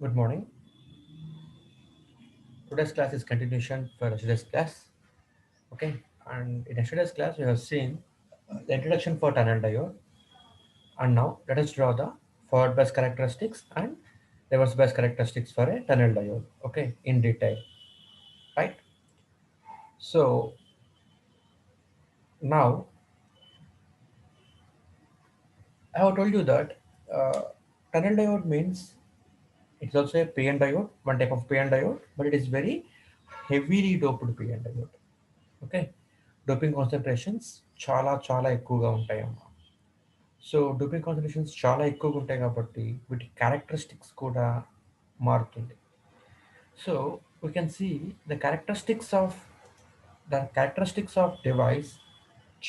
Good morning. Today's class is continuation for yesterday's class. Okay, and in yesterday's class we have seen the introduction for tunnel diode, and now let us draw the forward bias characteristics and reverse bias characteristics for a tunnel diode. Okay, in detail, right? So now I have told you that uh, tunnel diode means it's also a PN diode, one type of PN diode, but it is very heavily doped PN diode. Okay doping concentrations చాలా ఎక్కువగా ఉంటాయమ్మా. So doping concentrations చాలా ఎక్కువగా ఉంటాయి కాబట్టి వీటి characteristics కూడా మారుతుంది. So we can see the characteristics of device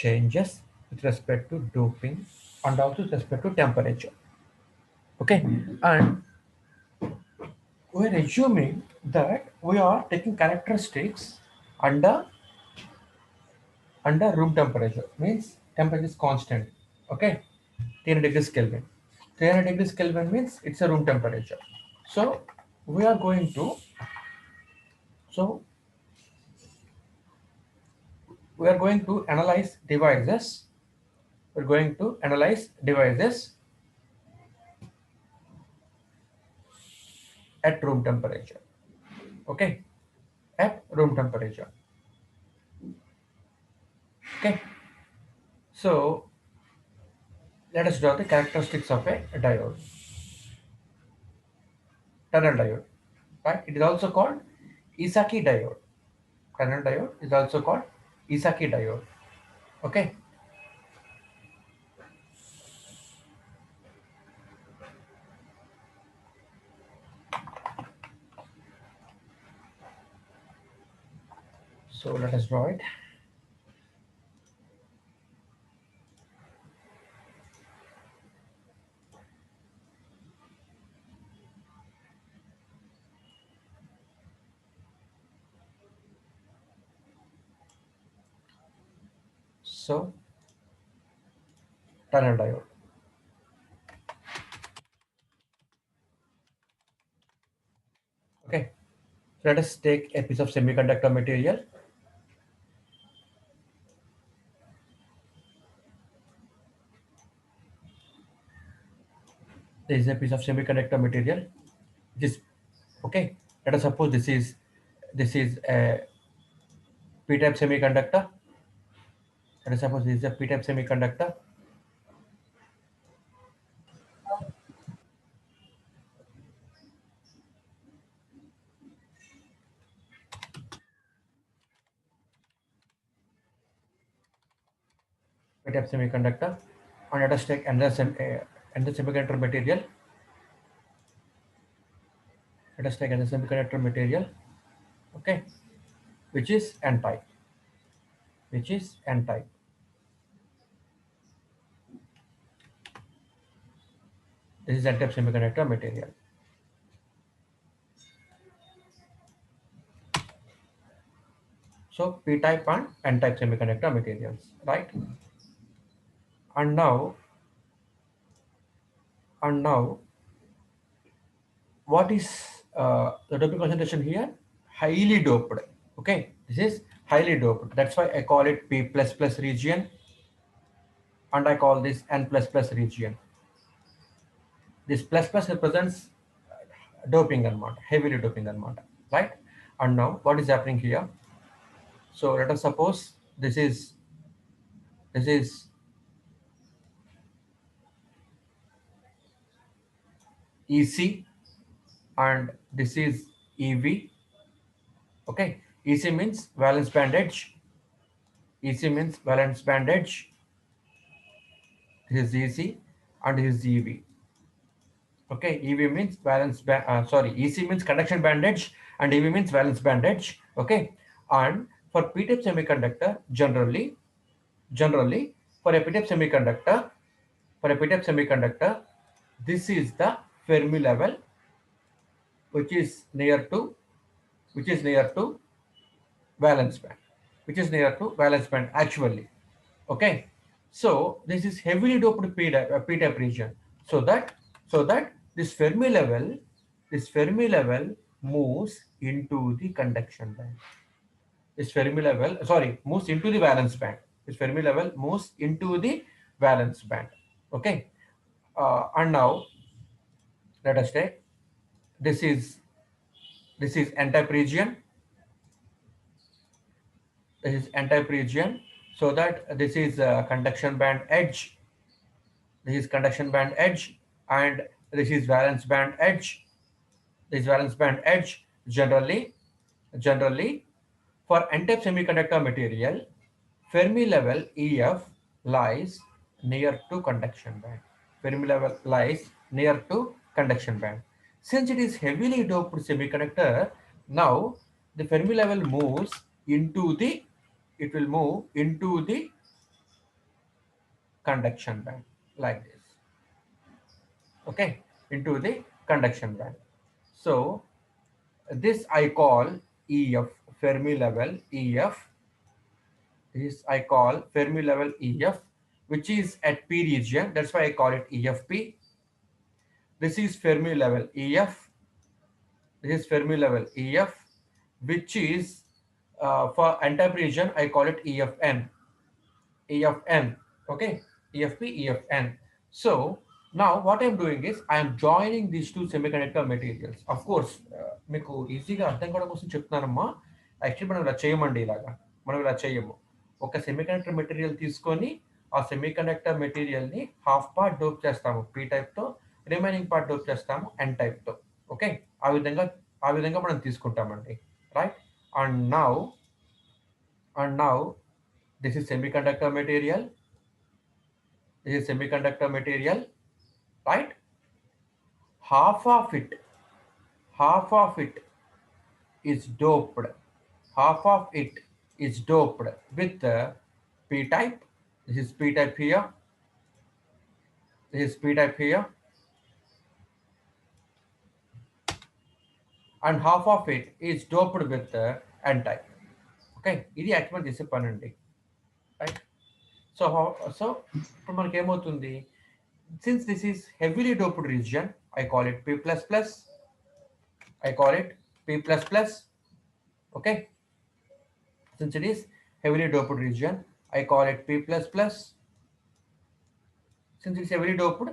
changes with respect to doping and also with respect to temperature. Okay, and we're assuming that we are taking characteristics under room temperature, means temperature is constant. Okay, 300 degrees Kelvin. 300 degrees Kelvin means it's a room temperature. So we are going to so we are going to analyze devices. We're going to analyze devices at room temperature. Okay, at room temperature. Okay, so let us draw the characteristics of a diode, tunnel diode. Right? It is also called Isaki diode. Tunnel diode is also called Isaki diode. Okay. So let us draw it. So tunnel diode. Okay. Let us take a piece of semiconductor material. There is a piece of semiconductor material. This okay. Let us suppose this is a p-type semiconductor. Let us suppose this is a p-type semiconductor. P-type semiconductor. And let us take another semiconductor material. Let us take another semiconductor material. Okay, which is n-type. Which is n-type. This is n-type semiconductor material. So p-type and n-type semiconductor materials, right? And now, and now, what is the doping concentration here? Highly doped. Okay, this is highly doped. That's why I call it P++ region, and I call this N++ region. This plus plus represents doping amount, heavily doping amount, right? And now, what is happening here? So let us suppose this is EC and this is EV. Okay, EC means valence band edge. EC means valence band edge. This is EC and this is EV. Okay, EV means EC means conduction band edge and EV means valence band edge. Okay, and for p-type semiconductor, generally for a p-type semiconductor, this is the Fermi level, which is near to valence band, actually. Okay, so this is heavily doped p-type region. So that this Fermi level this Fermi level moves into the conduction band. This Fermi level, sorry, moves into the valence band. This Fermi level moves into the valence band. Okay. And now let us take this is n-type region. This is n-type region. So that this is conduction band edge. This is conduction band edge, and this is valence band edge. This valence band edge generally for n-type semiconductor material, Fermi level EF lies near to conduction band. Fermi level lies near to conduction band. Since it is heavily doped semiconductor, now the Fermi level moves into the, it will move into the conduction band like this. Okay, into the conduction band. So this I call EF, Fermi level EF. This I call Fermi level EF, which is at P region. That's why I call it EFP. This is Fermi level EF. This is Fermi level EF, which is for n-type region, I call it EFN. EFN. Okay, EFP, EFN. So now what I'm doing is I am joining these two semiconductor materials. Of course, మీకు ఈజీగా అర్థం కావడం కోసం చెప్తున్నానమ్మా. Actually మనం ఇలా చేయమండి, ఇలాగా మనం ఇలా చేయము. ఒక సెమీకండక్టర్ మెటీరియల్ తీసుకొని ఆ సెమీకండక్టర్ మెటీరియల్ని హాఫ్ పార్ట్ డోప్ చేస్తాము పీ టైప్తో, రిమైనింగ్ పార్ట్ డోప్ చేస్తాము ఎన్ టైప్తో. ఓకే, ఆ విధంగా మనం తీసుకుంటామండి, right? And now this is semiconductor material. This is semiconductor material, right? Half of it is doped. Half of it is doped with P type. This is P type here. This is P type here. And half of it is doped with N type. Okay, ఇది actual చేసే పని అండి, right? So ఇప్పుడు మనకి ఏమవుతుంది, since this is heavily doped region, I call it P++. I call it P++. Okay, since it is heavily doped region, I call it P++. Since it's heavily doped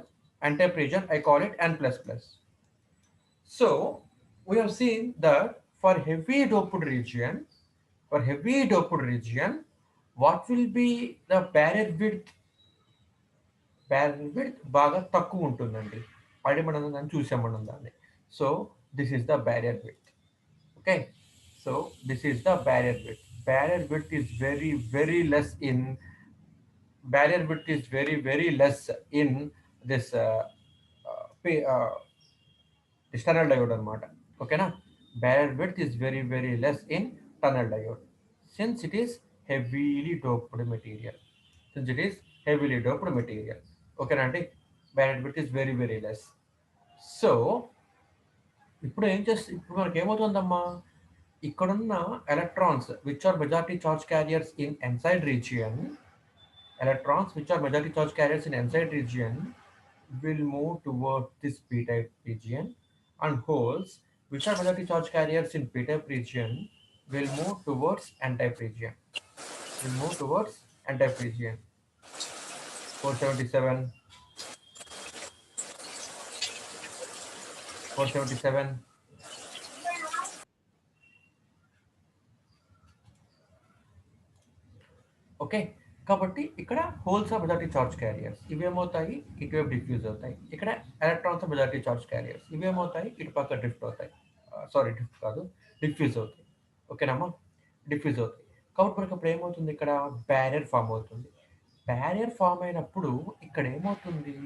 n-type region, I call it N++. So we have seen that for heavy doped region, what will be the barrier width? Barrier width బాగా తక్కువ ఉంటుందండి. Already మనం దాన్ని చూసాం దాన్ని. So this is the barrier width. Okay, so this is the barrier width. Barrier width is very less in this this tunnel diode anamata. Okay na, barrier width is very less in tunnel diode, since it is heavily doped material. Okay na ante, barrier width is very less. So ఇప్పుడు మనకి ఏమవుతుందమ్మా, ఇక్కడున్న electrons which are majority charge carriers in n side region, will move towards this p-type region, and holes which are majority charge carriers in p-type region will move towards n-type region. 477. Okay, కాబట్టి ఇక్కడ holes of majority charge carriers ఇవేమవుతాయి, ఇటువైపు diffuse అవుతాయి. ఇక్కడ electrons of majority charge carriers ఇవేమవుతాయి, ఇటు పక్క drift అవుతాయి. సారీ, డ్రిఫ్ట్ కాదు, డిఫ్యూజ్ అవుతాయి. ఓకేనమ్మా, డిఫ్యూజ్ అవుతాయి. కాబట్టి మనకి ఇప్పుడు ఏమవుతుంది, ఇక్కడ బ్యారియర్ ఫామ్ అవుతుంది. బ్యారియర్ ఫామ్ అయినప్పుడు ఇక్కడ ఏమవుతుంది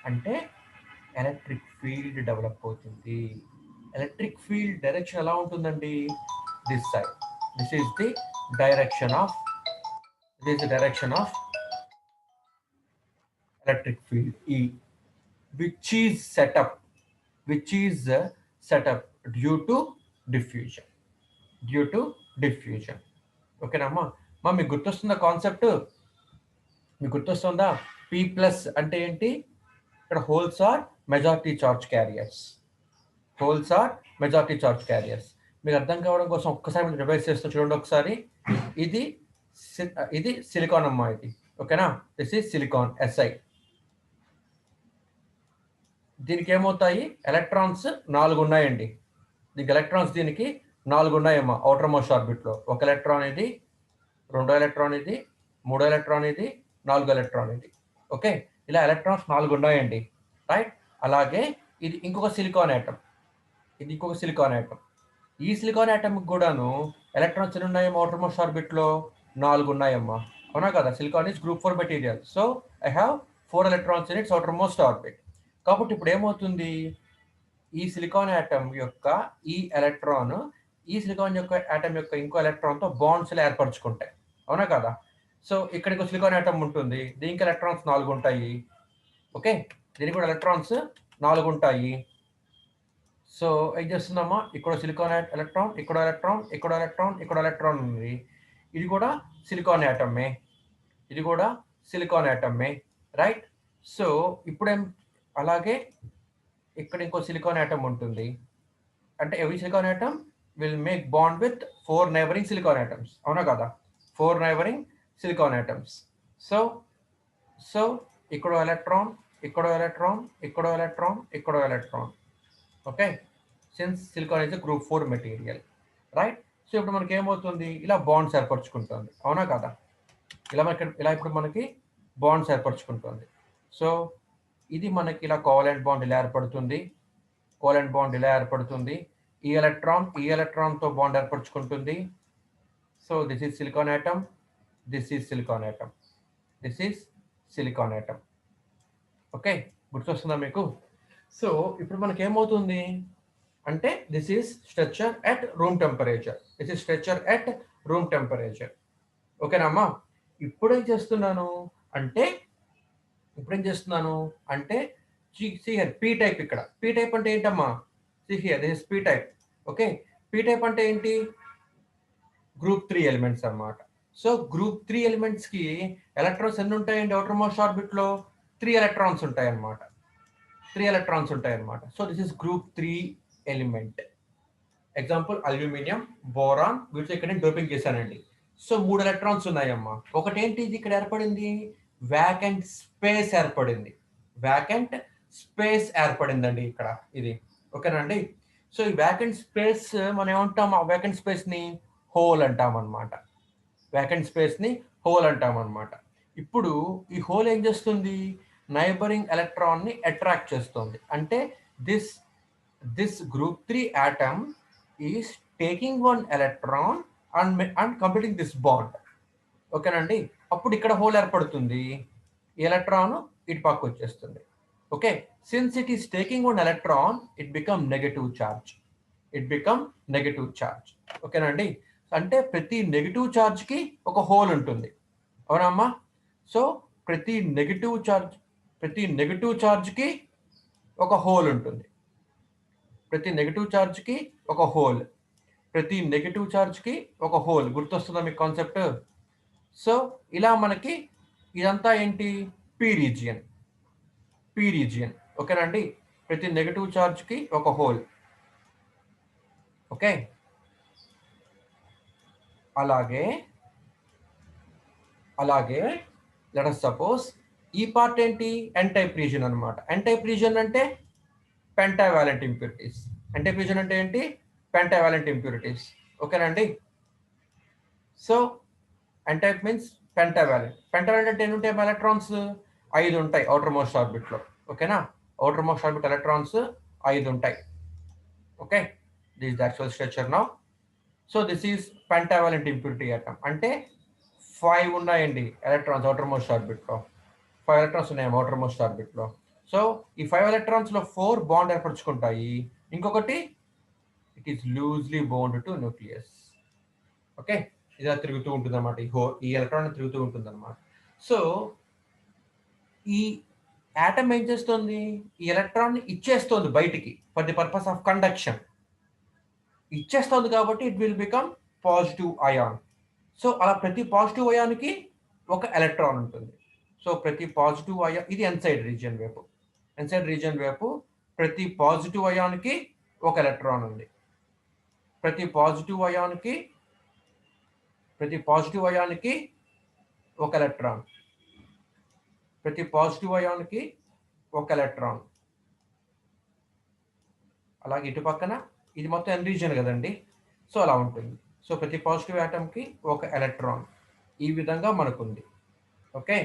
అంటే ఎలక్ట్రిక్ ఫీల్డ్ డెవలప్ అవుతుంది. ఎలక్ట్రిక్ ఫీల్డ్ డైరెక్షన్ ఎలా ఉంటుందండి, this side. This is the direction of electric field E, which is set up due to diffusion. ఓకేనమ్మా, మీకు గుర్తొస్తుందా కాన్సెప్ట్? మీకు గుర్తొస్తుందా? P+ అంటే ఏంటి? ఇక్కడ holes are majority charge carriers. Holes are majority charge carriers. మీకు అర్థం కావడం కోసం ఒక్కసారి మీరు రివైజ్ చేస్తూ చూడండి ఒకసారి. ఇది ఇది సిలికాన్ అమ్మా, ఇది ఓకేనా. This is silicon SI. దీనికి ఏమవుతాయి, ఎలక్ట్రాన్స్ 4 ఉన్నాయండి. దీనికి ఎలక్ట్రాన్స్ దీనికి 4 ఉన్నాయమ్మా అవుటర్ మోస్ట్ ఆర్బిట్లో. ఒక ఎలక్ట్రాన్ ఇది, 2వ ఎలక్ట్రాన్ ఇది, 3వ ఎలక్ట్రాన్ ఇది, 4వ ఎలక్ట్రాన్ ఇది. ఓకే, ఇలా ఎలక్ట్రాన్స్ 4 ఉన్నాయండి, రైట్. అలాగే ఇది ఇంకొక సిలికాన్ యాటమ్, ఇది ఇంకొక సిలికాన్ యాటమ్. ఈ సిలికాన్ యాటమ్కి కూడాను ఎలక్ట్రాన్స్ ఎన్ని ఉన్నాయమ్మా అవుటర్ మోస్ట్ ఆర్బిట్లో? 4 ఉన్నాయమ్మా, అవునా కదా. Silicon is group 4 material. So I have 4 electrons in it's outer most orbit. కాబట్టి ఇప్పుడు ఏమవుతుంది, ఈ సిలికాన్ యాటమ్ యొక్క ఈ ఎలక్ట్రాన్ ఈ సిలికాన్ యొక్క యాటమ్ యొక్క ఇంకో ఎలక్ట్రాన్తో బాండ్స్ ఏర్పరచుకుంటాయి, అవునా కదా. సో ఇక్కడ ఇంకో సిలికాన్ యాటమ్ ఉంటుంది, దీనికి ఎలక్ట్రాన్స్ 4 ఉంటాయి. ఓకే, దీనికి కూడా ఎలక్ట్రాన్స్ 4 ఉంటాయి. సో ఏం చేస్తుందమ్మా, ఇక్కడ సిలికాన్ ఎలక్ట్రాన్, ఇక్కడ ఎలక్ట్రాన్, ఇక్కడ ఎలక్ట్రాన్, ఇక్కడ ఎలక్ట్రాన్ ఉంది. ఇది కూడా సిలికాన్ యాటమే, ఇది కూడా సిలికాన్ యాటమే, రైట్. సో ఇప్పుడేం, అలాగే ఇక్కడ ఇంకో సిలికాన్ యాటమ్ ఉంటుంది. అంటే every silicon atom will make bond with 4 neighbouring silicon atoms, అవునా కదా. 4 neighbouring silicon atoms. So so ఇక్కడ ఎలక్ట్రాన్, ఇక్కడ ఎలక్ట్రాన్, ఇక్కడ ఎలక్ట్రాన్, ఇక్కడ electron. Okay, since silicon is group 4 material, right. So ఇప్పుడు మనకి ఏమవుతుంది, ఇలా బాండ్స్ ఏర్పరచుకుంటుంది, అవునా కదా. ఇలా ఇప్పుడు మనకి బాండ్స్ ఏర్పరచుకుంటుంది. సో ఇది మనకి ఇలా కోవలెంట్ బాండ్ ఇలా ఏర్పడుతుంది, కోవలెంట్ బాండ్ ఇలా ఏర్పడుతుంది. ఈ ఎలక్ట్రాన్తో బాండ్ ఏర్పరచుకుంటుంది. So this is silicon atom, this is silicon atom, this is silicon atom. Okay, గుర్తొస్తుందా మీకు. సో ఇప్పుడు మనకి ఏమవుతుంది అంటే this is structure at room temperature, this is structure at room temperature. ఓకేనమ్మా. ఇప్పుడేం చేస్తున్నాను అంటే పీ టైప్. ఇక్కడ పీ టైప్ అంటే ఏంటమ్మా, here this is P type. Okay, P type అంటే ఏంటి, గ్రూప్ 3 ఎలిమెంట్స్ అన్నమాట. సో గ్రూప్ 3 ఎలిమెంట్స్ కి ఎలక్ట్రాన్స్ ఎన్ని ఉంటాయండి అవుటర్ మోస్ట్ ఆర్బిట్ లో? 3 ఎలక్ట్రాన్స్ ఉంటాయి అన్నమాట, 3 ఎలక్ట్రాన్స్ ఉంటాయి అన్నమాట. So this is group 3 element. Example aluminium, boron, వీటితో ఇక్కడ నేను డోపింగ్ చేశానండి. సో 3 ఎలక్ట్రాన్స్ ఉన్నాయమ్మా. ఒకటి ఏంటి, ఇది ఇక్కడ ఏర్పడింది, వ్యాకెంట్ స్పేస్ ఏర్పడింది, వ్యాకెంట్ స్పేస్ ఏర్పడిందండి ఇక్కడ ఇది. ఓకేనండి. సో ఈ వ్యాకెంట్ స్పేస్ మనం ఏమంటాం, ఆ వ్యాకెంట్ స్పేస్ ని హోల్ అంటాం అనమాట, వ్యాకెంట్ స్పేస్ ని హోల్ అంటాం అనమాట. ఇప్పుడు ఈ హోల్ ఏం చేస్తుంది, నైబరింగ్ ఎలక్ట్రాన్ ని అట్రాక్ట్ చేస్తుంది. అంటే this group 3 atom is taking one electron and completing this bond. ఓకేనండి. అప్పుడు ఇక్కడ హోల్ ఏర్పడుతుంది, ఈ ఎలక్ట్రాన్ ఇటు పక్క వచ్చేస్తుంది. Okay, since it is taking one electron it become negative charge, it become negative charge. ఓకేనండి. అంటే ప్రతి నెగటివ్ చార్జ్ కి ఒక హోల్ ఉంటుంది, అవునమ్మా. సో ప్రతి నెగటివ్ చార్జ్ కి ఒక హోల్ ఉంటుంది, ప్రతి నెగటివ్ చార్జ్ కి ఒక హోల్, ప్రతి నెగటివ్ చార్జ్ కి ఒక హోల్. గుర్తొస్తుందా మీకు కాన్సెప్ట్? సో ఇలా మనకి ఇదంతా ఏంటి, పీ రీజియన్. ఓకేనండి. ప్రతి నెగటివ్ చార్జ్ కి ఒక హోల్. ఓకే, అలాగే లెట్ us సపోజ్ ఈ పార్ట్ ఏంటి, ఎన్ టైప్ రీజియన్ అనమాట. ఎన్ టైప్ రీజియన్ అంటే pentavalent impurities. N type region అంటే ఏంటి, పెంటావాలెంట్ ఇంప్యూరిటీస్. ఓకేనండి. So N type means pentavalent. Pentavalent అంటే ఎన్ని ఉంటాయి ఎలక్ట్రాన్స్? 5 ఉంటాయి అవుటర్ మోస్ట్ ఆర్బిట్ లో. ఓకేనా, outer most orbit electrons 5 ఉంటాయి. Okay, this is the actual structure now. So this is pentavalent impurity atom. అంటే 5 ఉన్నాయండి ఎలక్ట్రాన్స్ outer most orbit లో. 5 ఎలక్ట్రాన్స్ ఉన్నాయి outer most orbit లో. సో ఈ 5 ఎలక్ట్రాన్స్ లో 4 బాండ్ ఏర్పరచుకుంటాయి, ఇంకొకటి it is loosely bound to nucleus. Okay, ఇలా తిరుగుతూ ఉంటుంది అనమాట, ఈ ఎలక్ట్రాన్ తిరుగుతూ ఉంటుంది అనమాట. సో ఈ ఆటమ్ ఏం చేస్తుంది, ఈ ఎలక్ట్రాన్ ఇచ్చేస్తుంది బయటికి for the purpose of conduction. ఇచ్చేస్తుంది కాబట్టి it will become positive ion. So అలా ప్రతి పాజిటివ్ అయాన్కి ఒక ఎలక్ట్రాన్ ఉంటుంది. సో ప్రతి పాజిటివ్ అయాన్, ఇది ఎన్సైడ్ రీజియన్ వైపు, ఎన్సైడ్ రీజియన్ వైపు ప్రతి పాజిటివ్ అయాన్కి ఒక ఎలక్ట్రాన్ ఉంది. ప్రతి పాజిటివ్ అయాన్కి ఒక ఎలక్ట్రాన్. ప్రతి పాజిటివ్ అయాన్కి ఒక ఎలక్ట్రాన్. అలాగే ఇటు పక్కన ఇది మొత్తం ఎన్ రీజియన్ కదండి, సో అలా ఉంటుంది. సో ప్రతి పాజిటివ్ ఆటంకి ఒక ఎలక్ట్రాన్ ఈ విధంగా మనకుంది. ఓకే,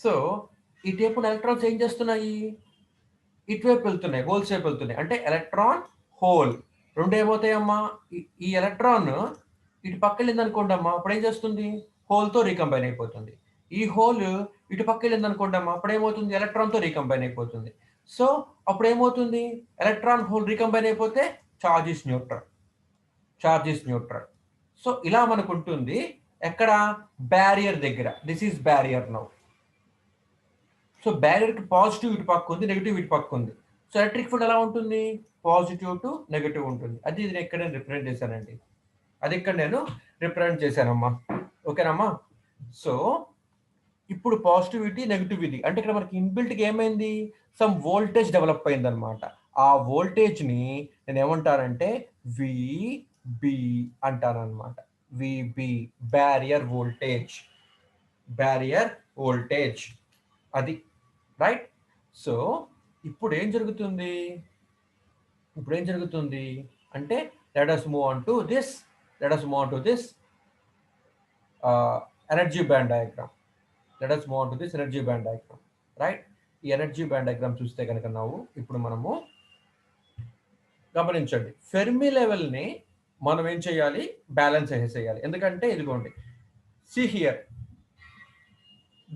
సో ఈ టైపు ఎలక్ట్రాన్స్ ఏం చేస్తున్నాయి, ఇటువైపు వెళ్తున్నాయి, హోల్స్ వైపు వెళ్తున్నాయి. అంటే ఎలక్ట్రాన్ హోల్ రెండు ఏమవుతాయమ్మా, ఈ ఎలక్ట్రాన్ ఇటు పక్క వెళ్ళింది అనుకోండి అమ్మా, అప్పుడు ఏం చేస్తుంది, హోల్తో రీకంబైన్ అయిపోతుంది. ఈ హోల్ ఇటు పక్క వెళ్ళింది అనుకోండి అమ్మా, అప్పుడు ఏమవుతుంది, ఎలక్ట్రాన్తో రీకంబైన్ అయిపోతుంది. సో అప్పుడు ఏమవుతుంది, ఎలక్ట్రాన్ హోల్ రీకంబైన్ అయిపోతే చార్జ్ ఇస్ న్యూట్రల్. సో ఇలా మనకు ఉంటుంది ఎక్కడ, బ్యారియర్ దగ్గర. This is barrier now. So బ్యారియర్కి పాజిటివ్ ఇటు పక్క ఉంది, నెగిటివ్ ఇటు పక్క ఉంది. సో ఎలక్ట్రిక్ ఫీల్డ్ ఎలా ఉంటుంది, పాజిటివ్ టు నెగిటివ్ ఉంటుంది. అది ఇది ఇక్కడ నేను రిప్రజెంట్ చేశానండి, అది ఇక్కడ నేను రిప్రజెంట్ చేశానమ్మా. ఓకేనమ్మా. సో ఇప్పుడు పాజిటివిటీ నెగిటివిటీ అంటే ఇక్కడ మనకి ఇన్బిల్ట్గా ఏమైంది, సమ్ వోల్టేజ్ డెవలప్ అయింది అనమాట. ఆ వోల్టేజ్ని నేను ఏమంటానంటే విబి అంటానమాట. విబి బ్యారియర్ వోల్టేజ్ అది రైట్. సో ఇప్పుడు ఏం జరుగుతుంది అంటే let us move on to this energy band diagram. Right. ఈ ఎనర్జీ బ్యాండ్ డయాగ్రామ్ చూస్తే కనుక ఇప్పుడు మనము గమనించండి, ఫెర్మి లెవెల్ని మనం ఏం చేయాలి, బ్యాలెన్స్ చేసేయాలి. ఎందుకంటే ఇదిగోండి, సి హియర్,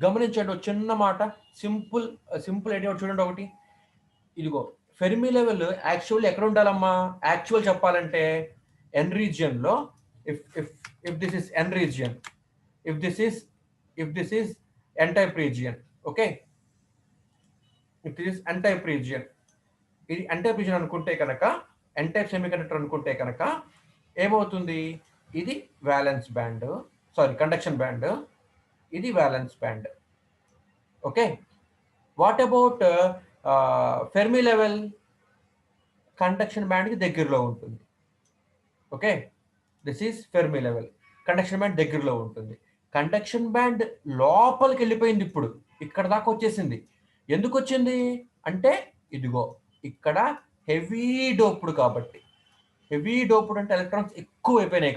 గమనించండి ఒక చిన్న మాట, సింపుల్ ఐడియా చూడండి ఒకటి. ఇదిగో ఫెర్మి లెవెల్ యాక్చువల్ ఎక్కడ ఉండాలమ్మా, యాక్చువల్ చెప్పాలంటే ఎన్ రీజియన్ లో. If this is N region, if this is N type region, okay, if this is N type region, ఇది ఎన్ టైప్ రీజియన్ అనుకుంటే కనుక, ఎన్ టైప్ సెమీకండక్టర్ అనుకుంటే కనుక ఏమవుతుంది, ఇది వ్యాలెన్స్ బ్యాండ్, కండక్షన్ బ్యాండ్, ఇది valence band. Okay, what about Fermi level, conduction బ్యాండ్కి దగ్గరలో ఉంటుంది. Okay, this is Fermi level, conduction band దగ్గరలో ఉంటుంది. కండక్షన్ బ్యాండ్ లోపలికి వెళ్ళిపోయింది, ఇప్పుడు ఇక్కడ దాకా వచ్చేసింది. ఎందుకు వచ్చింది అంటే ఇదిగో ఇక్కడ హెవీ డోప్డ్ కాబట్టి, అంటే ఎలక్ట్రాన్స్ ఎక్కువ అయిపోయినాయి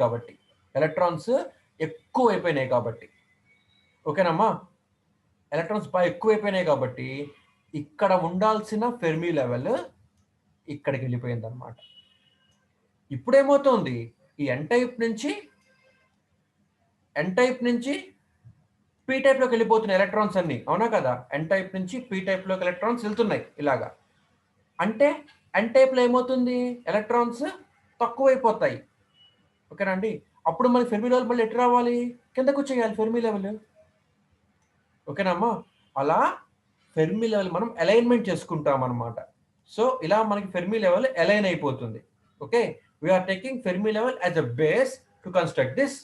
కాబట్టి, ఓకేనమ్మా, ఎలక్ట్రాన్స్ బాగా ఎక్కువైపోయినాయి కాబట్టి ఇక్కడ ఉండాల్సిన ఫెర్మి లెవెల్ ఇక్కడికి వెళ్ళిపోయింది అనమాట. ఇప్పుడు ఏమవుతుంది, ఈ ఎన్ టైప్ నుంచి పీ టైప్లోకి వెళ్ళిపోతున్నాయి ఎలక్ట్రాన్స్ అన్ని, అవునా కదా, ఎన్ టైప్ నుంచి పీ టైప్లోకి ఎలక్ట్రాన్స్ వెళ్తున్నాయి ఇలాగా. అంటే ఎన్ టైప్లో ఏమవుతుంది, ఎలక్ట్రాన్స్ తక్కువైపోతాయి. ఓకేనా అండి, అప్పుడు మన ఫెర్మి లెవెల్ మళ్ళీ ఎటు రావాలి, కిందకు వచ్చేయాలి ఫెర్మి లెవెల్. ఓకేనమ్మా, అలా ఫెర్మి లెవెల్ మనం అలైన్మెంట్ చేసుకుంటాం అనమాట. సో ఇలా మనకి ఫెర్మి లెవెల్ అలైన్ అయిపోతుంది. Okay, we are taking Fermi level as a base to construct this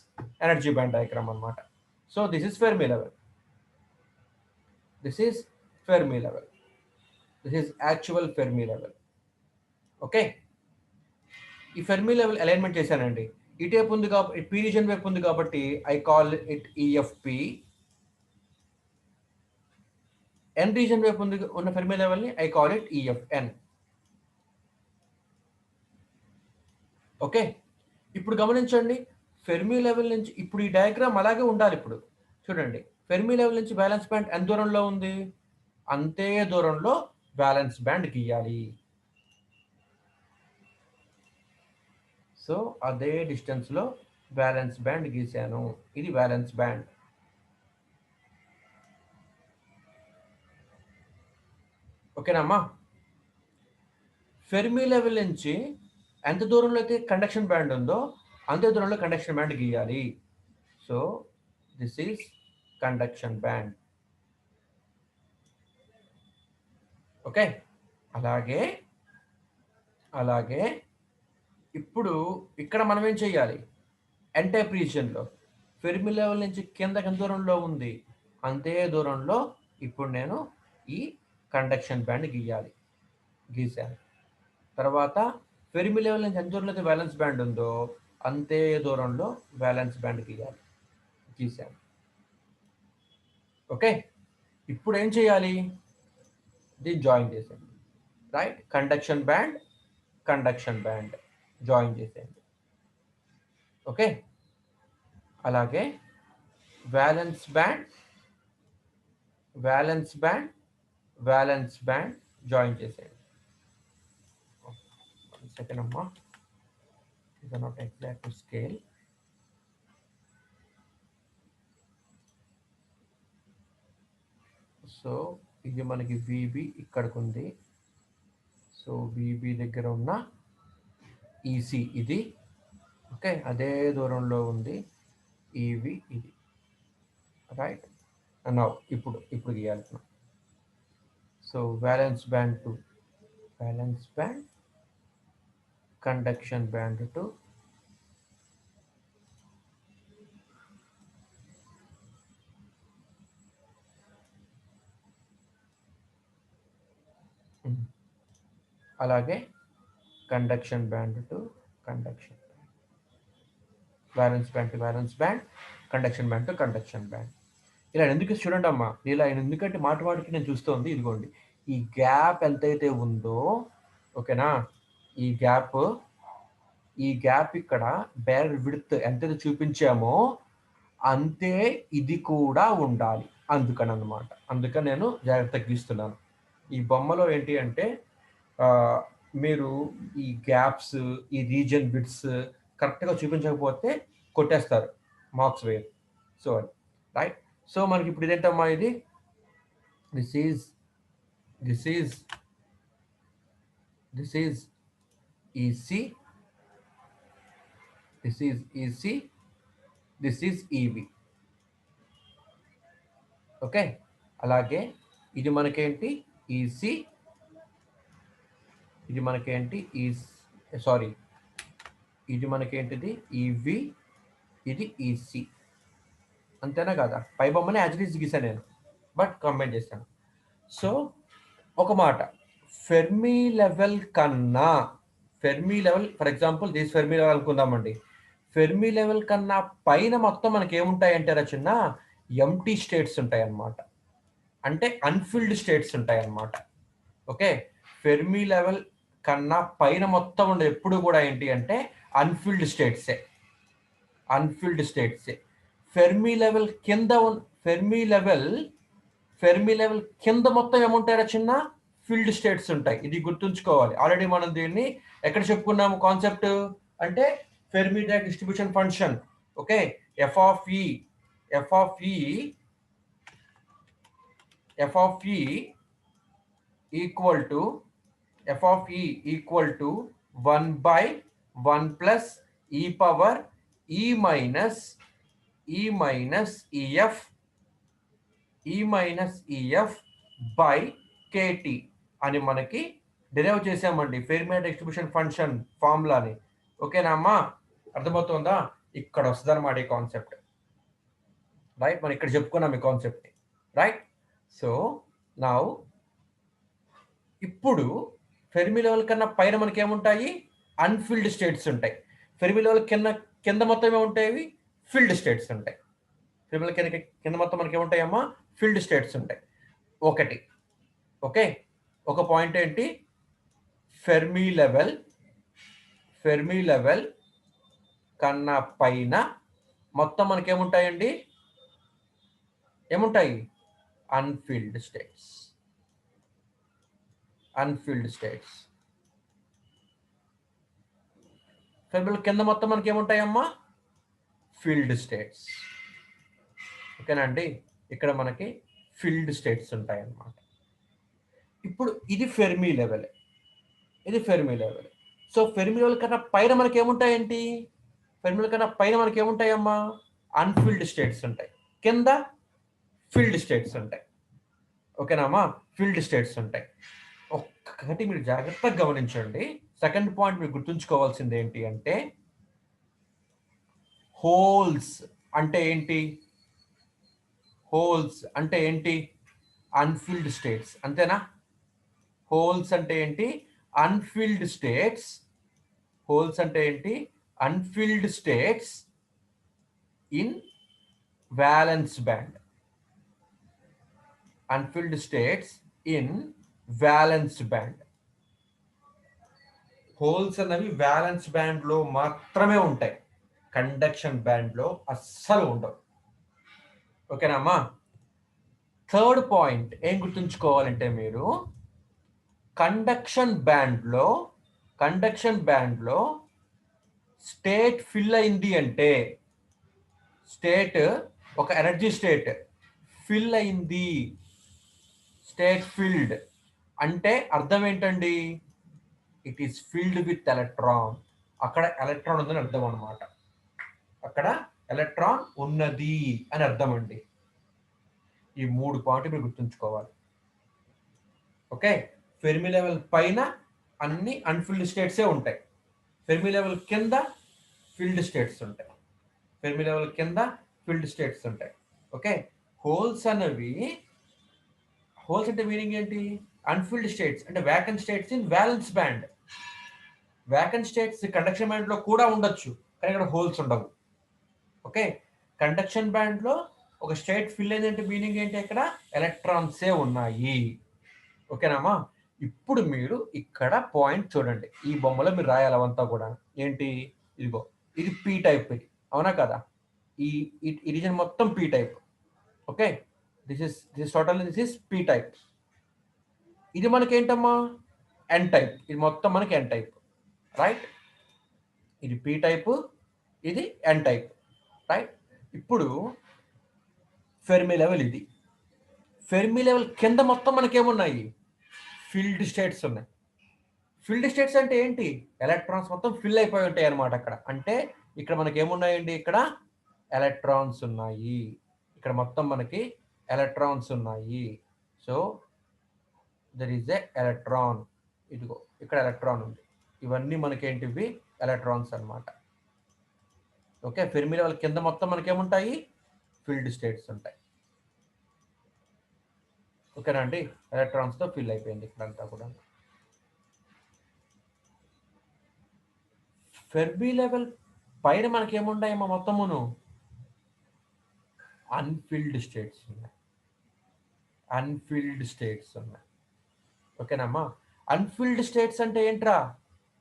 energy band diagram అనమాట. So this is Fermi level, this is actual Fermi level. Okay, ఈ Fermi level alignment చేశానండి. ఈ type ఉంది కాబట్టి, P region వైపు ఉంది కాబట్టి I call it EFP. N region వైపు ఉన్న ఫెర్మి లెవెల్ని I call it EFN. Okay, ఇప్పుడు గమనించండి, ఫెర్మి లెవెల్ నుంచి ఇప్పుడు ఈ డయాగ్రామ్ అలాగే ఉండాలి. ఇప్పుడు చూడండి, ఫెర్మి లెవెల్ నుంచి బ్యాలెన్స్ బ్యాండ్ ఎంత దూరంలో ఉంది, అంతే దూరంలో బ్యాలెన్స్ బ్యాండ్ గీయాలి. సో అదే డిస్టెన్స్లో బ్యాలెన్స్ బ్యాండ్ గీసాను, ఇది బ్యాలెన్స్ బ్యాండ్. ఓకేనమ్మా, ఫెర్మి లెవెల్ నుంచి ఎంత దూరంలో అయితే కండక్షన్ బ్యాండ్ ఉందో అంతే దూరంలో కండక్షన్ బ్యాండ్ గీయాలి. So this is conduction band. Okay, అలాగే ఇప్పుడు ఇక్కడ మనం ఏం చేయాలి, ఎన్ టైప్ రీజియన్లో ఫెర్మి లెవెల్ నుంచి కిందకి ఎంత దూరంలో ఉంది అంతే దూరంలో ఇప్పుడు నేను ఈ కండక్షన్ బ్యాండ్ గీశాను. తర్వాత ఫెర్మి లెవెల్ నుంచి ఎంత దూరంలో అయితే వ్యాలెన్స్ బ్యాండ్ ఉందో అంతే దూరంలో వ్యాలెన్స్ బ్యాండ్ గీశాను. ఓకే, ఇప్పుడు ఏం చేయాలి? దీన్ని జాయిన్ చేసేయండి. రైట్, కండక్షన్ బ్యాండ్ జాయిన్ చేసేయండి. ఓకే, అలాగే వ్యాలెన్స్ బ్యాండ్ జాయిన్ చేసేయండి. సెకండ్ అమ్మా, these are not exact to scale. So ఇది మనకి విబి ఇక్కడికి ఉంది. సో విబి దగ్గర ఉన్న ఈసి ఇది. ఓకే, అదే దూరంలో ఉంది ఈవి ఇది. రైట్, నౌ ఇప్పుడు గీయాలి. So valence band to valence band, conduction band to అలాగే conduction band to conduction, valence band to valence band, conduction band to conduction band. ఇలా ఎందుకు చూడండి అమ్మా, ఇలా ఎందుకంటే మాటికి నేను చూస్తోంది. ఇదిగోండి, ఈ గ్యాప్ ఎంతైతే ఉందో, ఓకేనా, ఈ గ్యాప్ ఇక్కడ బేర్ విడ్త్ ఎంతైతే చూపించామో అంతే ఇది కూడా ఉండాలి. అందుకని నేను జాగ్రత్తగా గీస్తున్నాను. ఈ బొమ్మలో ఏంటి అంటే మీరు ఈ గ్యాప్స్, ఈ రీజన్ బిట్స్ కరెక్ట్గా చూపించకపోతే కొట్టేస్తారు, మార్క్స్ వేరు. సో రైట్, సో మనకి ఇప్పుడు ఇదేంటమ్మా, ఇది this is EC, this is EV. Okay, అలాగే ఇది మనకేంటి ఈసీ, ఇది మనకేంటిది ఈవి, ఇది ఈసీ. అంతేనా కదా? పై బొమ్మనే యాజ్ గీసాను నేను, బట్ కంబైన్ చేశాను. సో ఒక మాట, Fermi level, for example this Fermi level అనుకుందామండి. ఫెర్మి లెవెల్ కన్నా పైన మొత్తం మనకి ఏముంటాయంటే రచన ఎంటీ స్టేట్స్ ఉంటాయి అన్నమాట, అంటే అన్ఫిల్డ్ స్టేట్స్ ఉంటాయి అన్నమాట. ఓకే, ఫెర్మి లెవెల్ కన్నా పైన మొత్తం ఉండే ఎప్పుడు కూడా ఏంటి అంటే అన్ఫిల్డ్ స్టేట్సే. ఫెర్మి లెవెల్ కింద మొత్తం ఏముంటాయి చిన్న ఫిల్డ్ స్టేట్స్ ఉంటాయి. ఇది గుర్తుంచుకోవాలి. ఆల్రెడీ మనం దీన్ని ఎక్కడ చెప్పుకున్నాము కాన్సెప్ట్ అంటే Fermi డయాక్ distribution function. Okay, F of ఈ ఈక్వల్ టు 1/1 ప్లస్ ఈ పవర్ ఈ మైనస్ ఈఎఫ్ బై కేటీ అని మనకి డిరైవ్ చేసామండి ఫెర్మి డిస్ట్రిబ్యూషన్ ఫంక్షన్ ఫార్ములాని. ఓకేనా అమ్మా, అర్థమవుతుందా? ఇక్కడ వస్తుంది అన్నమాట ఈ కాన్సెప్ట్. రైట్, మనం ఇక్కడ చెప్పుకున్నాం ఈ కాన్సెప్ట్ని. రైట్, సో నౌ ఇప్పుడు ఫెర్మి లెవెల్ కన్నా పైన మనకి ఏముంటాయి? అన్ఫిల్డ్ స్టేట్స్ ఉంటాయి. ఫెర్మి లెవెల్ కింద మొత్తం ఏముంటాయి? ఫిల్డ్ స్టేట్స్ ఉంటాయి. ఫెర్మి లెవెల్ కింద మొత్తం మనకి ఏముంటాయమ్మా? ఫిల్డ్ స్టేట్స్ ఉంటాయి. ఒకటి, ఓకే, ఒక పాయింట్ ఏంటి, ఫెర్మి లెవెల్ కన్నా పైన మొత్తం మనకి ఏముంటాయండి? Unfilled states. ఫెర్మి లెవెల్ కింద మొత్తం మనకి ఏముంటాయమ్మా? Field states. ఓకేనా అండి, ఇక్కడ మనకి ఫిల్డ్ స్టేట్స్ ఉంటాయి అన్నమాట. ఇప్పుడు ఇది Fermi level. So Fermi level కన్నా పైన మనకి ఏముంటాయేంటి? ఫెర్మి లెవెల్ కన్నా పైన మనకి ఏముంటాయమ్మా? అన్ఫిల్డ్ స్టేట్స్ ఉంటాయి, కింద ఫిల్డ్ స్టేట్స్ ఉంటాయి. ఓకేనామా, ఫిల్డ్ స్టేట్స్ ఉంటాయి. ఒక్కటి మీరు జాగ్రత్తగా గమనించండి. సెకండ్ పాయింట్ మీరు గుర్తుంచుకోవాల్సింది ఏంటి అంటే హోల్స్ అంటే ఏంటి? హోల్స్ అంటే ఏంటి? అన్ఫిల్డ్ స్టేట్స్, అంతేనా? హోల్స్ అంటే ఏంటి? Unfilled states. హోల్స్ అంటే ఏంటి? Unfilled states in valence band. Unfilled states in valence band. Holes అనేవి వ్యాలెన్స్ బ్యాండ్ లో మాత్రమే ఉంటాయి, కండక్షన్ బ్యాండ్ లో అస్సలు ఉండవు. ఓకేనామ్మా? థర్డ్ పాయింట్ ఏం గుర్తుంచుకోవాలంటే మీరు కండక్షన్ బ్యాండ్ లో స్టేట్ ఫిల్ అయింది అంటే, స్టేట్ ఒక ఎనర్జీ స్టేట్ ఫిల్ అయింది, స్టేట్ ఫిల్డ్ అంటే అర్థం ఏంటండి? It is filled with electron. అక్కడ ఎలక్ట్రాన్ ఉందని అర్థం అనమాట. అక్కడ ఎలక్ట్రాన్ ఉన్నది అని అర్థం అండి. ఈ 3 పాయింట్లు మీరు గుర్తుంచుకోవాలి. ఓకే, ఫెర్మి లెవెల్ పైన అన్ని అన్ఫిల్డ్ స్టేట్సే ఉంటాయి, ఫెర్మి లెవెల్ కింద ఫిల్డ్ స్టేట్స్ ఉంటాయి, ఫెర్మి లెవెల్ కింద ఫిల్డ్ స్టేట్స్ ఉంటాయి. ఓకే, హోల్స్ అనేవి, హోల్స్ అంటే మీనింగ్ ఏంటి? అన్ఫిల్డ్ స్టేట్స్ అంటే vacant states in valence band. Vacant states conduction band లో కూడా ఉండొచ్చు, కానీ ఇక్కడ హోల్స్ ఉండవు. ఓకే, కండక్షన్ బ్యాండ్ లో ఒక స్టేట్ ఫిల్ అయిందంటే మీనింగ్ ఏంటి? ఇక్కడ ఎలక్ట్రాన్సే ఉన్నాయి. ఓకేనామా? ఇప్పుడు మీరు ఇక్కడ పాయింట్ చూడండి, ఈ బొమ్మలో మీరు రాయాలి అవంతా కూడా. ఏంటి? ఇదిగో, ఇది పీ టైప్, ఇది అవునా కదా? ఈ రీజన్ మొత్తం P type. Okay, this is total, this is P type. ఇది మనకి ఏంటమ్మా? N type. ఇది మొత్తం మనకి ఎన్ టైప్, రైట్? ఇది పీ టైప్, ఇది ఎన్ టైప్, రైట్? ఇప్పుడు ఫెర్మి లెవెల్ ఇది. ఫెర్మి లెవెల్ కింద మొత్తం మనకేమున్నాయి? ఫిల్డ్ స్టేట్స్ ఉన్నాయి. ఫిల్డ్ స్టేట్స్ అంటే ఏంటి? ఎలక్ట్రాన్స్ మొత్తం ఫిల్ అయిపోయి ఉంటాయి అనమాట అక్కడ. అంటే ఇక్కడ మనకి ఏమున్నాయండి? ఇక్కడ ఎలక్ట్రాన్స్ ఉన్నాయి, ఇక్కడ మొత్తం మనకి ఎలక్ట్రాన్స్ ఉన్నాయి. So there is a electron. ఇదిగో ఇక్కడ ఎలక్ట్రాన్ ఉంది. ఇవన్నీ మనకేంటివి? ఎలక్ట్రాన్స్ అనమాట. ఓకే, ఫెర్మి లెవెల్ కింద మొత్తం మనకేముంటాయి? ఫిల్డ్ స్టేట్స్ ఉంటాయి. ఓకేనా అండి? ఎలక్ట్రాన్స్తో ఫిల్ అయిపోయింది ఇక్కడంతా కూడా. ఫెర్మి లెవెల్ పైన మనకేముంటాయమ్మా? మొత్తమును అన్ఫిల్డ్ స్టేట్స్ ఉన్నాయి, అన్ఫిల్డ్ స్టేట్స్ ఉన్నాయి. ఓకేనమ్మా? అన్ఫిల్డ్ స్టేట్స్ అంటే ఏంట్రా?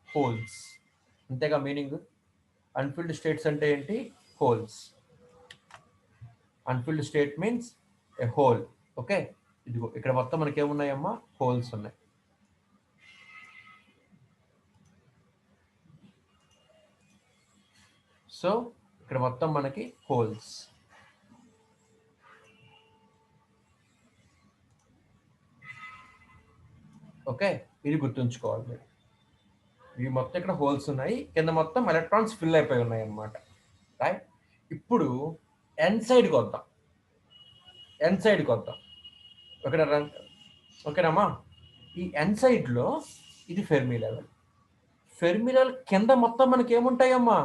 హోల్స్, అంతేగా మీనింగ్. అన్ఫిల్డ్ స్టేట్స్ అంటే ఏంటి? హోల్స్. అన్ఫిల్డ్ స్టేట్ మీన్స్ ఏ హోల్. ఓకే, ఇదిగో ఇక్కడ మొత్తం మనకి ఏమున్నాయమ్మా? హోల్స్ ఉన్నాయి. సో ఇక్కడ మొత్తం మనకి హోల్స్. ఓకే, ఇది గుర్తుంచుకోవాలి మీరు. ఇవి మొత్తం ఇక్కడ హోల్స్ ఉన్నాయి, కింద మొత్తం ఎలక్ట్రాన్స్ ఫిల్ అయిపోయి ఉన్నాయి అన్నమాట, రైట్? ఇప్పుడు ఎన్ సైడ్కి వద్దాం, ఎన్ సైడ్కి వద్దాం. ఓకేనా? ఓకేనమ్మా? ఈ ఎన్ సైడ్లో ఇది ఫెర్మి లెవెల్. ఫెర్మి లెవెల్ కింద మొత్తం మనకి ఏముంటాయమ్మా?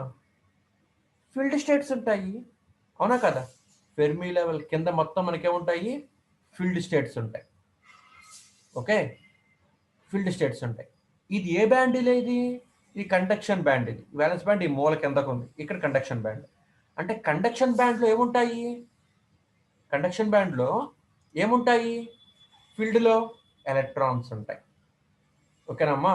ఫిల్డ్ స్టేట్స్ ఉంటాయి, అవునా కదా? ఫెర్మి లెవెల్ కింద మొత్తం మనకి ఏముంటాయి? ఫిల్డ్ స్టేట్స్ ఉంటాయి. ఓకే, ఫిల్డ్ స్టేట్స్ ఉంటాయి. ఇది ఏ బ్యాండ్? ఇది కండక్షన్ బ్యాండ్. ఇది వ్యాలెన్స్ బ్యాండ్ ఈ మూల కిందకు ఉంది, ఇక్కడ కండక్షన్ బ్యాండ్. అంటే కండక్షన్ బ్యాండ్లో ఏముంటాయి? కండక్షన్ బ్యాండ్లో ఏముంటాయి? ఫీల్డ్లో ఎలక్ట్రాన్స్ ఉంటాయి. ఓకేనమ్మా?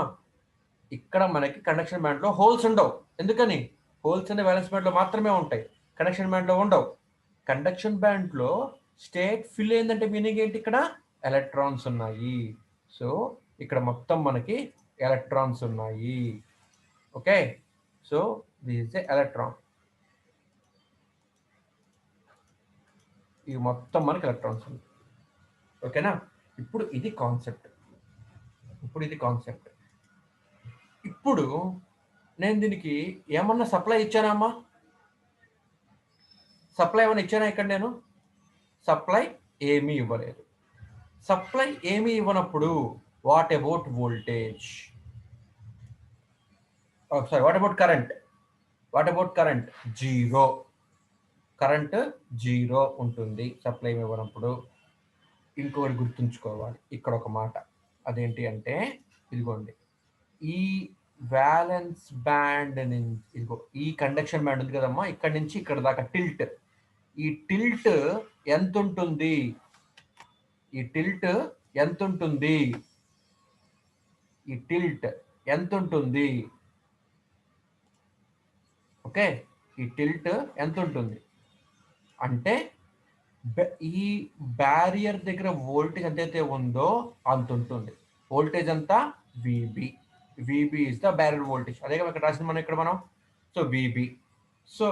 ఇక్కడ మనకి కండక్షన్ బ్యాండ్లో హోల్స్ ఉండవు. ఎందుకని? హోల్స్ అనే వ్యాలెన్స్ బ్యాండ్లో మాత్రమే ఉంటాయి, కండక్షన్ బ్యాండ్లో ఉండవు. కండక్షన్ బ్యాండ్లో స్టేట్ ఫిల్ అయిందంటే మీనింగ్ ఏంటి? ఇక్కడ ఎలక్ట్రాన్స్ ఉన్నాయి. సో ఇక్కడ మొత్తం మనకి ఎలక్ట్రాన్స్ ఉన్నాయి. Okay, so this is a electron. ఇవి మొత్తం మనకి ఎలక్ట్రాన్స్ ఉన్నాయి. ఓకేనా? ఇప్పుడు ఇది కాన్సెప్ట్. ఇప్పుడు నేను దీనికి ఏమన్నా సప్లై ఇచ్చానా అమ్మా? సప్లై ఏమన్నా ఇచ్చానా? ఇక్కడ నేను సప్లై ఏమీ ఇవ్వలేదు. సప్లై ఏమీ ఇవ్వనప్పుడు what about voltage? Sorry, what about current? Zero. Current 0 ఉంటుంది సప్లై ఇవ్వనప్పుడు. ఇంకొకటి గుర్తుంచుకోవాలి ఇక్కడ ఒక మాట, అదేంటి అంటే ఇదిగోండి, ఈ వ్యాలెన్స్ బ్యాండ్ నుంచి ఇదిగో ఈ కండక్షన్ బ్యాండ్ ఉంది కదమ్మా, ఇక్కడ నుంచి ఇక్కడ దాకా టిల్ట్, ఈ టిల్ట్ ఎంత ఉంటుంది, ఈ టిల్ట్ ఎంత ఉంటుంది, ఈ టిల్ట్ ఎంత ఉంటుంది, ఓకే, ఈ టిల్ట్ ఎంత ఉంటుంది అంటే ఈ బ్యారియర్ దగ్గర వోల్టేజ్ ఎంతైతే ఉందో అంత ఉంటుంది. వోల్టేజ్ అంతా VB, VB is the barrier voltage. అదే ఇక్కడ రాసింది మనం ఇక్కడ మనం. So VB. సో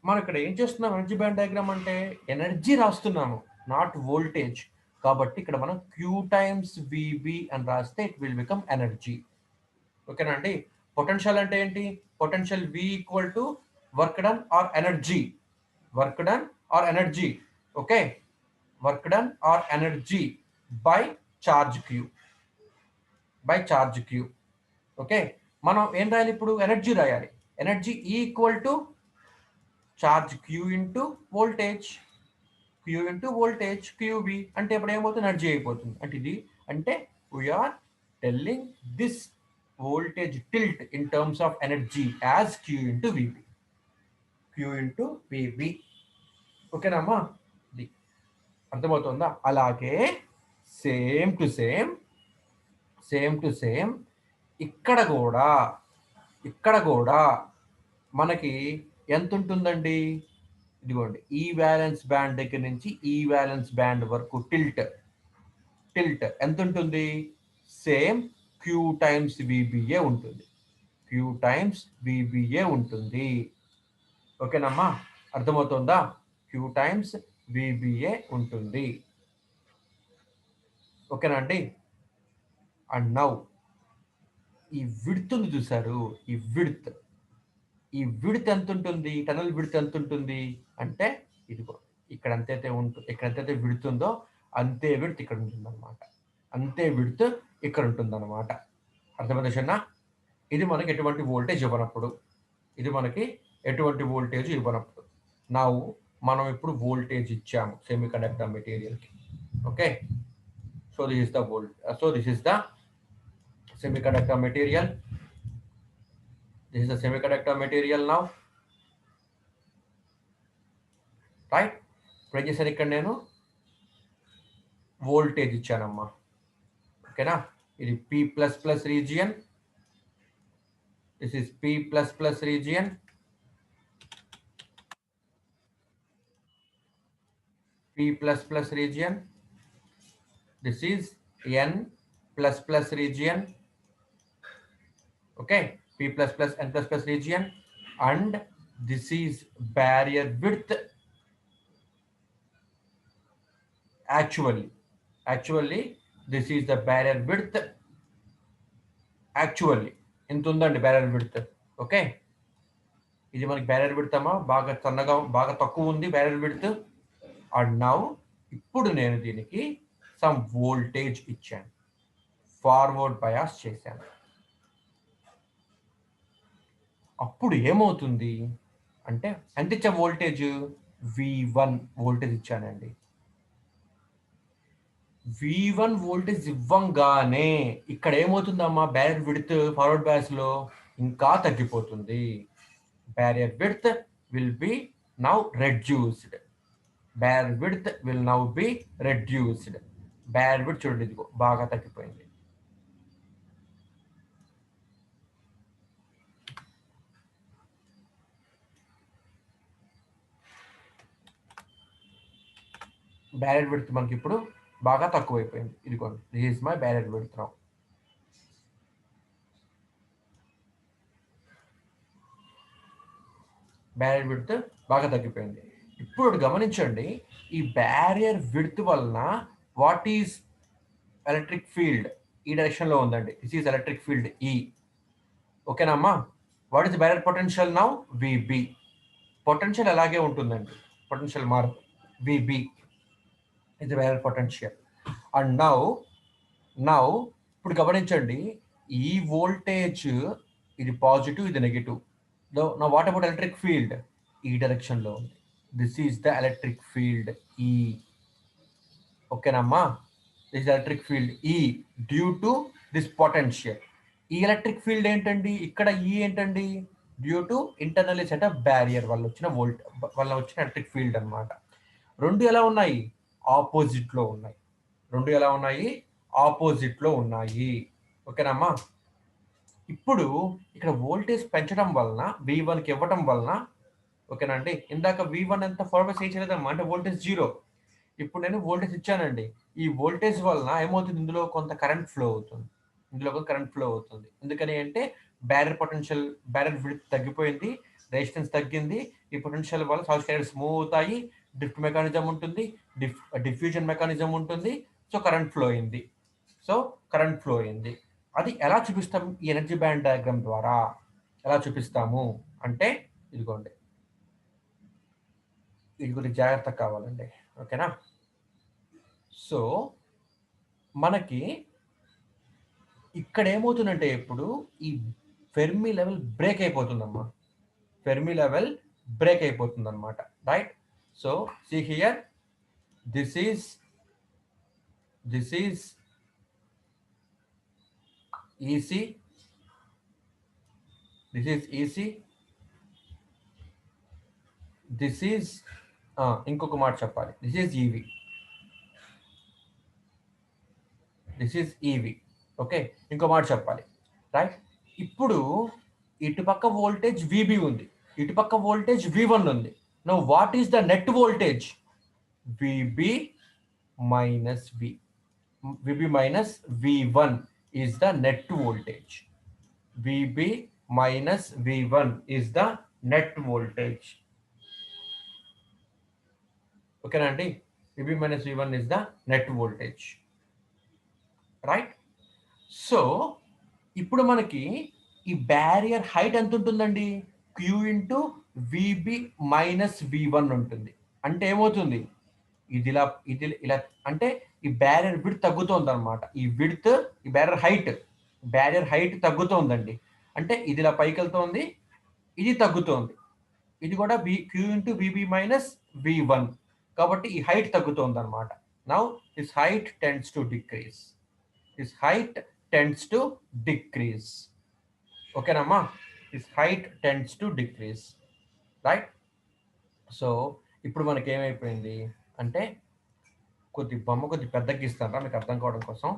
మనం ఇక్కడ ఏం చేస్తున్నాం, ఎనర్జీ బ్యాండ్ డయాగ్రామ్ అంటే ఎనర్జీ రాస్తున్నాము, నాట్ వోల్టేజ్. కాబట్టి ఇక్కడ మనం క్యూ టైమ్స్ విబి అని రాస్తే ఇట్ విల్ బికమ్ ఎనర్జీ. ఓకేనా అండి. పొటెన్షియల్ అంటే ఏంటి, potential V equal to work done or energy, work done or energy, okay, work done or energy by charge Q, by charge Q. Okay, మనం ఏం రాయాలి ఇప్పుడు, ఎనర్జీ రాయాలి. Energy equal to charge Q into voltage, Q into voltage, Q B అంటే ఇప్పుడు ఏమవుతుంది, energy అయిపోతుంది. అంటే ఇది అంటే we're telling this voltage tilt in terms of energy as Q into VB. Q into VB. ఓకేనమ్మా, ఇది అర్థమవుతుందా? అలాగే సేమ్ టు సేమ్ ఇక్కడ కూడా మనకి ఎంత ఉంటుందండి, ఇదిగోండి ఈ వ్యాలెన్స్ బ్యాండ్ దగ్గర నుంచి ఈ వ్యాలెన్స్ బ్యాండ్ వరకు టిల్ట్ ఎంత ఉంటుంది, సేమ్ క్యూ టైమ్స్ విబిఏ ఉంటుంది, క్యూ టైమ్స్ విబిఏ ఉంటుంది. ఓకేనమ్మా, అర్థమవుతుందా? క్యూ టైమ్స్ విబిఏ ఉంటుంది. ఓకేనా అండి. అండ్ నౌ ఈ విడ్త్ ఉంది చూసారు, ఈ విడ్త్ ఎంత ఉంటుంది, టనల్ విడ్త్ ఎంత ఉంటుంది అంటే ఇదిగో ఇక్కడ ఎంతైతే ఉంటుంది, ఇక్కడ ఎంతైతే విడ్త్ ఉందో అంతే విడ్త్ ఇక్కడ ఉంటుంది అనమాట, అంతే విడ్త్ ఇక్కడ ఉంటుంది అనమాట. అర్థమైందా చిన్న? ఇది మనకి ఎటువంటి వోల్టేజ్ ఇవ్వనప్పుడు, నా మనం ఇప్పుడు వోల్టేజ్ ఇచ్చాము సెమీ కండక్టర్ మెటీరియల్కి. Okay, so this is the this is the semiconductor material. This is the semiconductor material now, right? ఇప్పుడు ఏం చేశాను, ఇక్కడ నేను వోల్టేజ్ ఇచ్చానమ్మా. ఓకేనా, ఇది P++ region, this is P++ region, P++ region, this is N++ region. Okay, P++ N++ region, and this is barrier width. Actually this is the barrier width. Actually ఇంత ఉందండి barrier width. Okay, ఇది మనకి barrier width అమ్మా, బాగా సన్నగా బాగా తక్కువ ఉంది barrier width. అండ్ నౌ ఇప్పుడు నేను దీనికి సమ్ వోల్టేజ్ ఇచ్చాను, ఫార్వర్డ్ బయాస్ చేశాను. అప్పుడు ఏమవుతుంది అంటే ఎంత ఇచ్చా వోల్టేజ్, V1 వోల్టేజ్ ఇచ్చానండి. V1 వోల్టేజ్ ఇవ్వంగానే ఇక్కడ ఏమవుతుందమ్మా, బ్యారియర్ విడ్త్ ఫార్వర్డ్ బయాస్ లో ఇంకా తగ్గిపోతుంది. Barrier width will be now reduced, barrier width will now be reduced. Barrier width చూడండి ఇదిగో బాగా తగ్గిపోయింది. బ్యారియర్ విడ్త్ మనకి ఇప్పుడు బాగా తక్కువైపోయింది. ఇదిగోండి, this is my barrier width now. Barrier width బాగా తగ్గిపోయింది. ఇప్పుడు గమనించండి, ఈ బ్యారియర్ విడ్త్ వలన వాట్ ఈస్ ఎలక్ట్రిక్ ఫీల్డ్ ఈ డైరెక్షన్ లో ఉందండి. This is electric field E. ఓకేనమ్మా, what is barrier potential now, VB. Potential అలాగే ఉంటుందండి, పొటెన్షియల్ మారదు, VB is the barrier potential. And now ఇప్పుడు గమనించండి, ఈ వోల్టేజ్ ఇది పాజిటివ్, ఇది negative. Now what about electric field, ఈ డైరెక్షన్ లో ఉంది. This is the electric field ఈ. ఓకేనమ్మా, దిస్ ఎలక్ట్రిక్ ఫీల్డ్ ఈ డ్యూ టు దిస్ పొటెన్షియల్. ఈ ఎలక్ట్రిక్ ఫీల్డ్ ఏంటండి, ఇక్కడ ఈ ఏంటండి, due to internally set of barrier వల్ల వచ్చిన వల్ల వచ్చిన ఎలక్ట్రిక్ ఫీల్డ్ అనమాట. రెండు ఎలా ఉన్నాయి, ఆపోజిట్ లో ఉన్నాయి. రెండు ఎలా ఉన్నాయి, ఆపోజిట్ లో ఉన్నాయి. ఓకేనమ్మా. ఇప్పుడు ఇక్కడ వోల్టేజ్ పెంచడం వలన V1కి ఇవ్వటం వలన, ఓకేనండి, ఇందాక V1 ఎంత ఫార్వర్డ్ చేయలేదమ్మా, అంటే వోల్టేజ్ 0. ఇప్పుడు నేను వోల్టేజ్ ఇచ్చానండి, ఈ వోల్టేజ్ వలన ఏమవుతుంది, ఇందులో కొంత కరెంట్ ఫ్లో అవుతుంది. ఎందుకని అంటే బ్యారియర్ విడ్త్ తగ్గిపోయింది, రెసిస్టెన్స్ తగ్గింది. ఈ పొటెన్షియల్ వల్ల సాలిడ్ క్యారియర్స్ మూవ్ అవుతాయి, డ్రిఫ్ట్ మెకానిజం ఉంటుంది, డిఫ్యూజన్ మెకానిజం ఉంటుంది. సో కరెంట్ ఫ్లో అయింది. అది ఎలా చూపిస్తాం, ఈ ఎనర్జీ బ్యాండ్ డయాగ్రామ్ ద్వారా ఎలా చూపిస్తాము అంటే, ఇదిగోండి, ఇది కొద్దిగా జాగ్రత్త కావాలండి. ఓకేనా. సో మనకి ఇక్కడ ఏమవుతుందంటే, ఇప్పుడు ఈ ఫెర్మి లెవెల్ బ్రేక్ అయిపోతుందమ్మా, అనమాట. Right. So see here, this is EC, this is ఇంకొక మాట చెప్పాలి, దిస్ ఈజ్ ఈవి. ఓకే, ఇంకో మాట చెప్పాలి. రైట్. ఇప్పుడు ఇటుపక్క వోల్టేజ్ VB ఉంది, ఇటుపక్క వోల్టేజ్ V1 ఉంది. Now what is the net voltage, VB minus V1 is the net voltage. VB minus V1 is the net voltage. Okay అండి, VB minus V1 is the net voltage. Right. So ఇప్పుడు మనకి ఈ barrier height ఎంత ఉంటుందండి, Q into VB minus V1 ఉంటుంది. అంటే ఏమవుతుంది, ఇది ఇలా అంటే ఈ బ్యారియర్ విడ్త్ తగ్గుతుంది అనమాట. ఈ బ్యారియర్ హైట్ తగ్గుతోందండి. అంటే ఇది ఇలా పైకి వెళ్తోంది, ఇది తగ్గుతోంది. ఇది కూడా Q into VB minus V1, కాబట్టి ఈ హైట్ తగ్గుతోంది అనమాట. Now this height tends to decrease. ఓకేనమ్మా, this height tends to decrease. Right. So ఇప్పుడు మనకి ఏమైపోయింది అంటే, కొద్ది పెద్దగా ఇస్తారా మీకు అర్థం కావడం కోసం.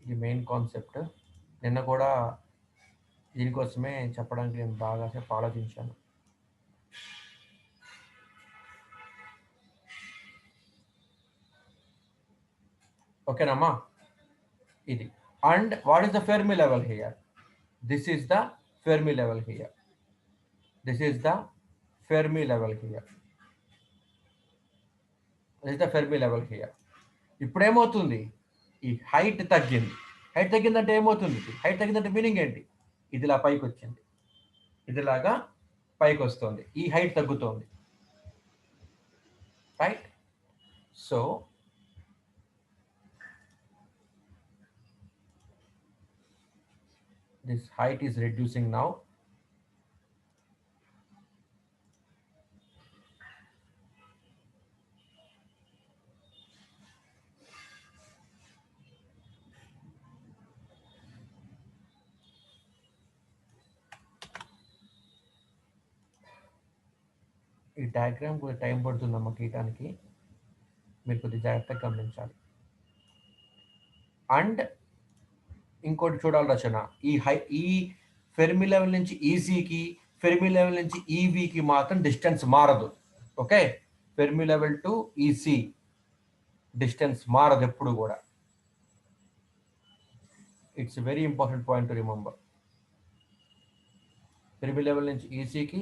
ఇది మెయిన్ కాన్సెప్ట్. నిన్న కూడా దీనికోసమే చెప్పడానికి నేను బాగా సేపు ఆలోచించాను. ఓకేనమ్మా, ఇది. And what is the Fermi level here, this is the Fermi level here. ఇప్పుడు ఏమవుతుంది, ఈ హైట్ తగ్గిందంటే ఏమవుతుంది, హైట్ తగ్గిందంటే మీనింగ్ ఏంటి, ఇదిలా పైకి వచ్చింది, ఇదిలాగా పైకి వస్తుంది, ఈ హైట్ తగ్గుతోంది. Right. So this height is reducing now. ఈ డయాగ్రామ్ కొద్దిగా టైం పడుతుందమ్మా గీయడానికి, మీరు కొద్దిగా జాగ్రత్తగా గమనించాలి. అండ్ ఇంకోటి చూడాలి రచన, ఈ ఫెర్మి లెవెల్ నుంచి ఈసీకి, ఫెర్మి లెవెల్ నుంచి ఈవీకి మాత్రం డిస్టెన్స్ మారదు. Okay, Fermi level to EC distance మారదు ఎప్పుడు కూడా. It's very important point to remember. Fermi level నుంచి ఈసీకి,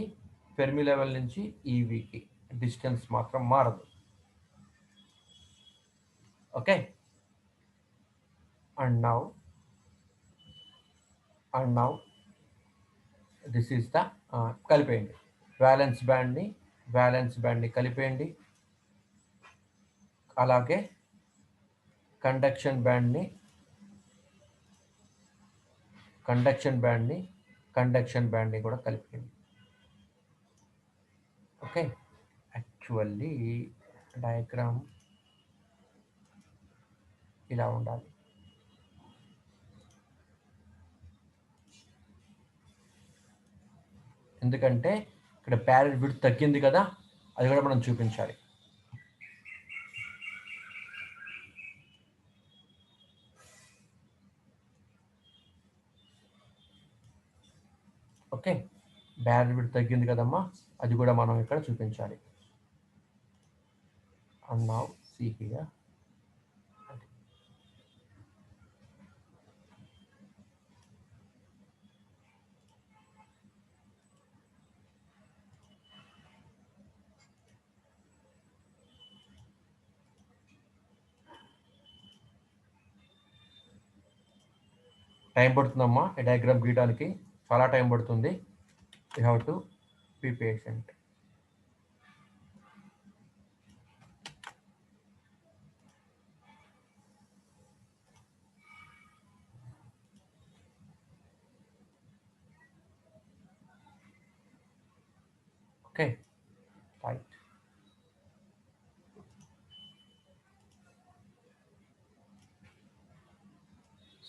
ఫెర్మి లెవెల్ నుంచి ఈవీకి డిస్టెన్స్ మాత్రం మారదు. Okay. And now this is the, కలిపేయండి వ్యాలెన్స్ బ్యాండ్ని కలిపేయండి. అలాగే కండక్షన్ బ్యాండ్ని కూడా కలిపేయండి. ఓకే, యాక్చువల్లీ డయాగ్రామ్ ఇలా ఉండాలి. ఎందుకంటే ఇక్కడ బ్యారెల్ విడ్త్ తగ్గింది కదా, అది కూడా మనం చూపించాలి. ఓకే, బ్యారెల్ విడ్త్ తగ్గింది కదమ్మా, అది కూడా మనం ఇక్కడ చూపించాలి. And now see here, time పడుతుందమ్మా ఈ డయాగ్రామ్ గీయడానికి, చాలా టైం పడుతుంది. You have to be patient. Okay, right.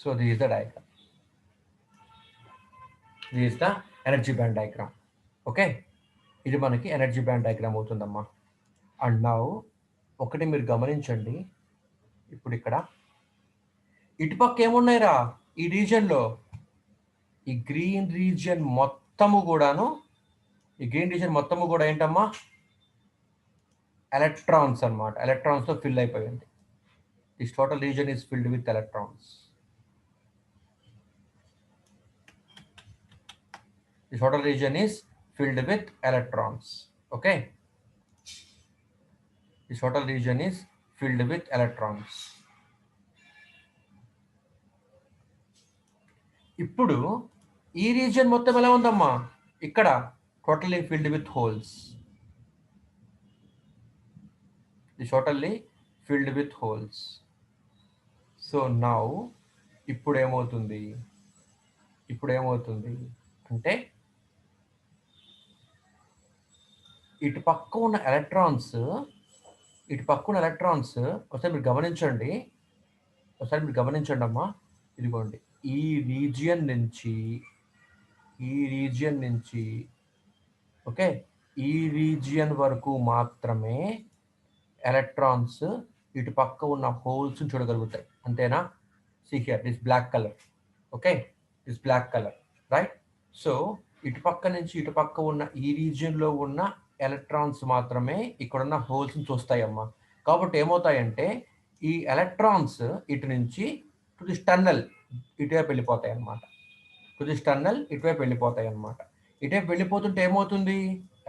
So this is the diagram, this is the energy band diagram. Okay, ఇది మనకి ఎనర్జీ బ్యాండ్ డయాగ్రామ్ అవుతుందమ్మా. అండ్ నౌ ఒకటి మీరు గమనించండి, ఇప్పుడు ఇక్కడ ఇటుపక్క ఏమున్నాయిరా ఈ రీజియన్లో, ఈ గ్రీన్ రీజియన్ మొత్తము కూడాను, ఈ గ్రీన్ రీజియన్ మొత్తము కూడా ఏంటమ్మా, ఎలక్ట్రాన్స్ అన్నమాట. ఎలక్ట్రాన్స్తో ఫిల్ అయిపోయింది. This total region is filled with electrons. This total region is filled with electrons. Okay, this total region is filled with electrons. ఇప్పుడు ఈ రీజియన్ మొత్తం ఎలా ఉందమ్మా, ఇక్కడ totally filled with holes. The totally filled with holes. So now ఇప్పుడు ఏమవుతుంది అంటే ఇటు పక్క ఉన్న ఎలక్ట్రాన్స్ ఒకసారి మీరు గమనించండి అమ్మా. ఇదిగోండి, ఈ రీజియన్ నుంచి ఓకే, ఈ రీజియన్ వరకు మాత్రమే ఎలక్ట్రాన్స్ ఇటు పక్క ఉన్న హోల్స్ చూడగలుగుతాయి, అంతేనా? See here this black colour. Okay, this black colour, right? So ఇటు పక్క నుంచి ఇటు పక్క ఉన్న ఈ రీజియన్లో ఉన్న ఎలక్ట్రాన్స్ మాత్రమే ఇక్కడున్న హోల్స్ని చూస్తాయమ్మా. కాబట్టి ఏమవుతాయంటే ఈ ఎలక్ట్రాన్స్ ఇటు నుంచి టు దిస్ టన్నల్ ఇటువైపు వెళ్ళిపోతాయి అన్నమాట. ఇటువైపు వెళ్ళిపోతుంటే ఏమవుతుంది,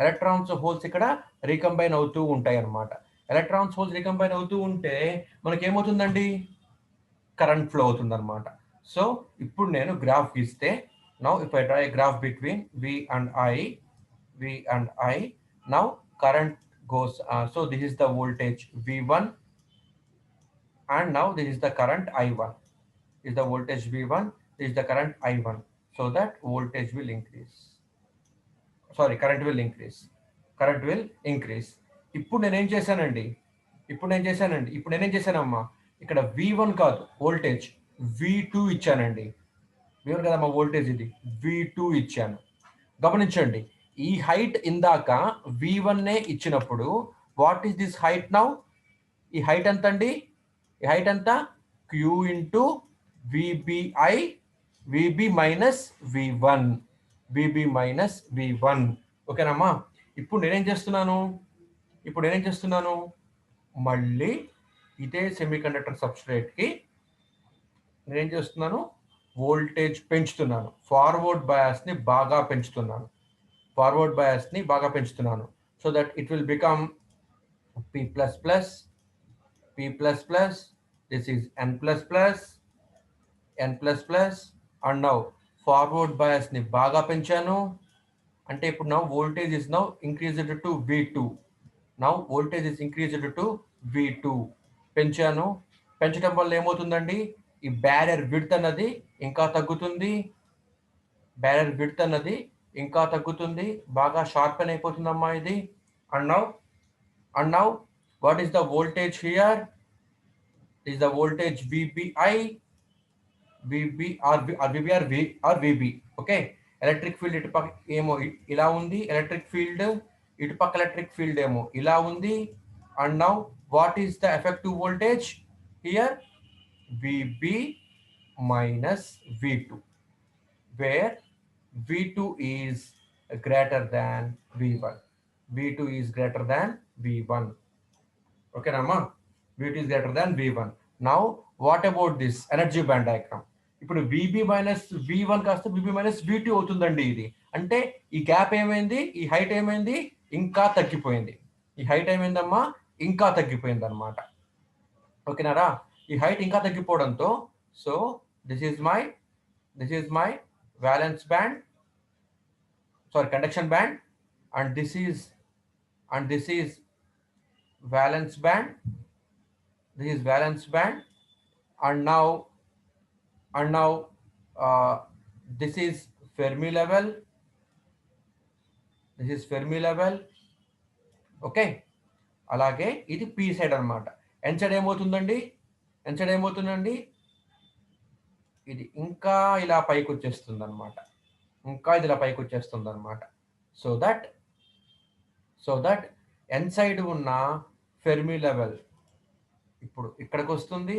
ఎలక్ట్రాన్స్ హోల్స్ ఇక్కడ రీకంబైన్ అవుతూ ఉంటాయి అన్నమాట. ఎలక్ట్రాన్స్ హోల్స్ రీకంబైన్ అవుతూ ఉంటే మనకి ఏమవుతుందండి, కరెంట్ ఫ్లో అవుతుంది అనమాట. సో ఇప్పుడు నేను గ్రాఫ్ గీస్తే, now if I draw A graph between V and I, now current goes, so this is the voltage V1 and now this is the current I1. This is the voltage V1, this is the current I1. So that voltage will increase. Sorry, current will increase. ఇప్పుడు నేనేం చేశానమ్మా, ఇక్కడ V1 కాదు voltage, V2 ఇచ్చానండి. V1 కదమ్మా voltage, ఇది V2 ఇచ్చాను. గమనించండి, ఈ హైట్ ఇందాక V1 ఇచ్చినప్పుడు what is this height now? ఈ హైట్ ఎంత అండి? ఈ హైట్ ఎంత? Q into VBI, VB minus V1. ఓకేనమ్మా? ఇప్పుడు నేనేం చేస్తున్నాను, మళ్ళీ ఇదే సెమీకండక్టర్ సబ్స్ట్రేట్కి నేనేం చేస్తున్నాను, వోల్టేజ్ పెంచుతున్నాను. ఫార్వర్డ్ బయాస్ని బాగా పెంచుతున్నాను. So that it will become P++, this is N++, and now forward బయాస్ని బాగా పెంచాను. అంటే ఇప్పుడు నా voltage is now increased to V2. పెంచాను. పెంచడం వల్ల ఏమవుతుందండి, ఈ బ్యారియర్ విడ్త్ అన్నది ఇంకా తగ్గుతుంది. బాగా షార్పెన్ అయిపోతుందమ్మా ఇది. and now what is the voltage here? Is the voltage VBI, VB or VB or VB? Okay, electric field ఇటుపక్క ఏమో ఇలా ఉంది, ఎలక్ట్రిక్ ఫీల్డ్ ఇటుపక్క ఎలక్ట్రిక్ ఫీల్డ్ ఏమో ఇలా ఉంది. And now what is the effective voltage here? VB minus V2, where V2 is greater than V1. V2 is greater than V1. Okay, Rama? V2 is greater than V1. Now, what about this energy band diagram? ఇప్పుడు VB minus V1 కాస్త VB minus V2 అవుతుందండి. ఇది అంటే ఈ gap ఏమైంది, ఈ height ఏమైంది, ఇంకా తగ్గిపోయింది. ఈ హైట్ ఏమైందమ్మా, ఇంకా తగ్గిపోయింది అనమాట. ఓకేనారా? ఈ హైట్ ఇంకా తగ్గిపోవడంతో so this is my valence band, sorry, conduction band, and this is valence band. This is valence band, and now this is Fermi level. This is Fermi level. Okay, అలాగే ఇది P side అన్నమాట. N side ఏమవుతుందండి? N side ఏమవుతుందండి? ఇది ఇంకా ఇలా పైకి వచ్చేస్తుంది అనమాట. ఇంకా ఇది ఇలా పైకి వచ్చేస్తుంది అనమాట. సో దట్ ఎన్ సైడ్ ఉన్న ఫెర్మి లెవెల్ ఇప్పుడు ఇక్కడికి వస్తుంది.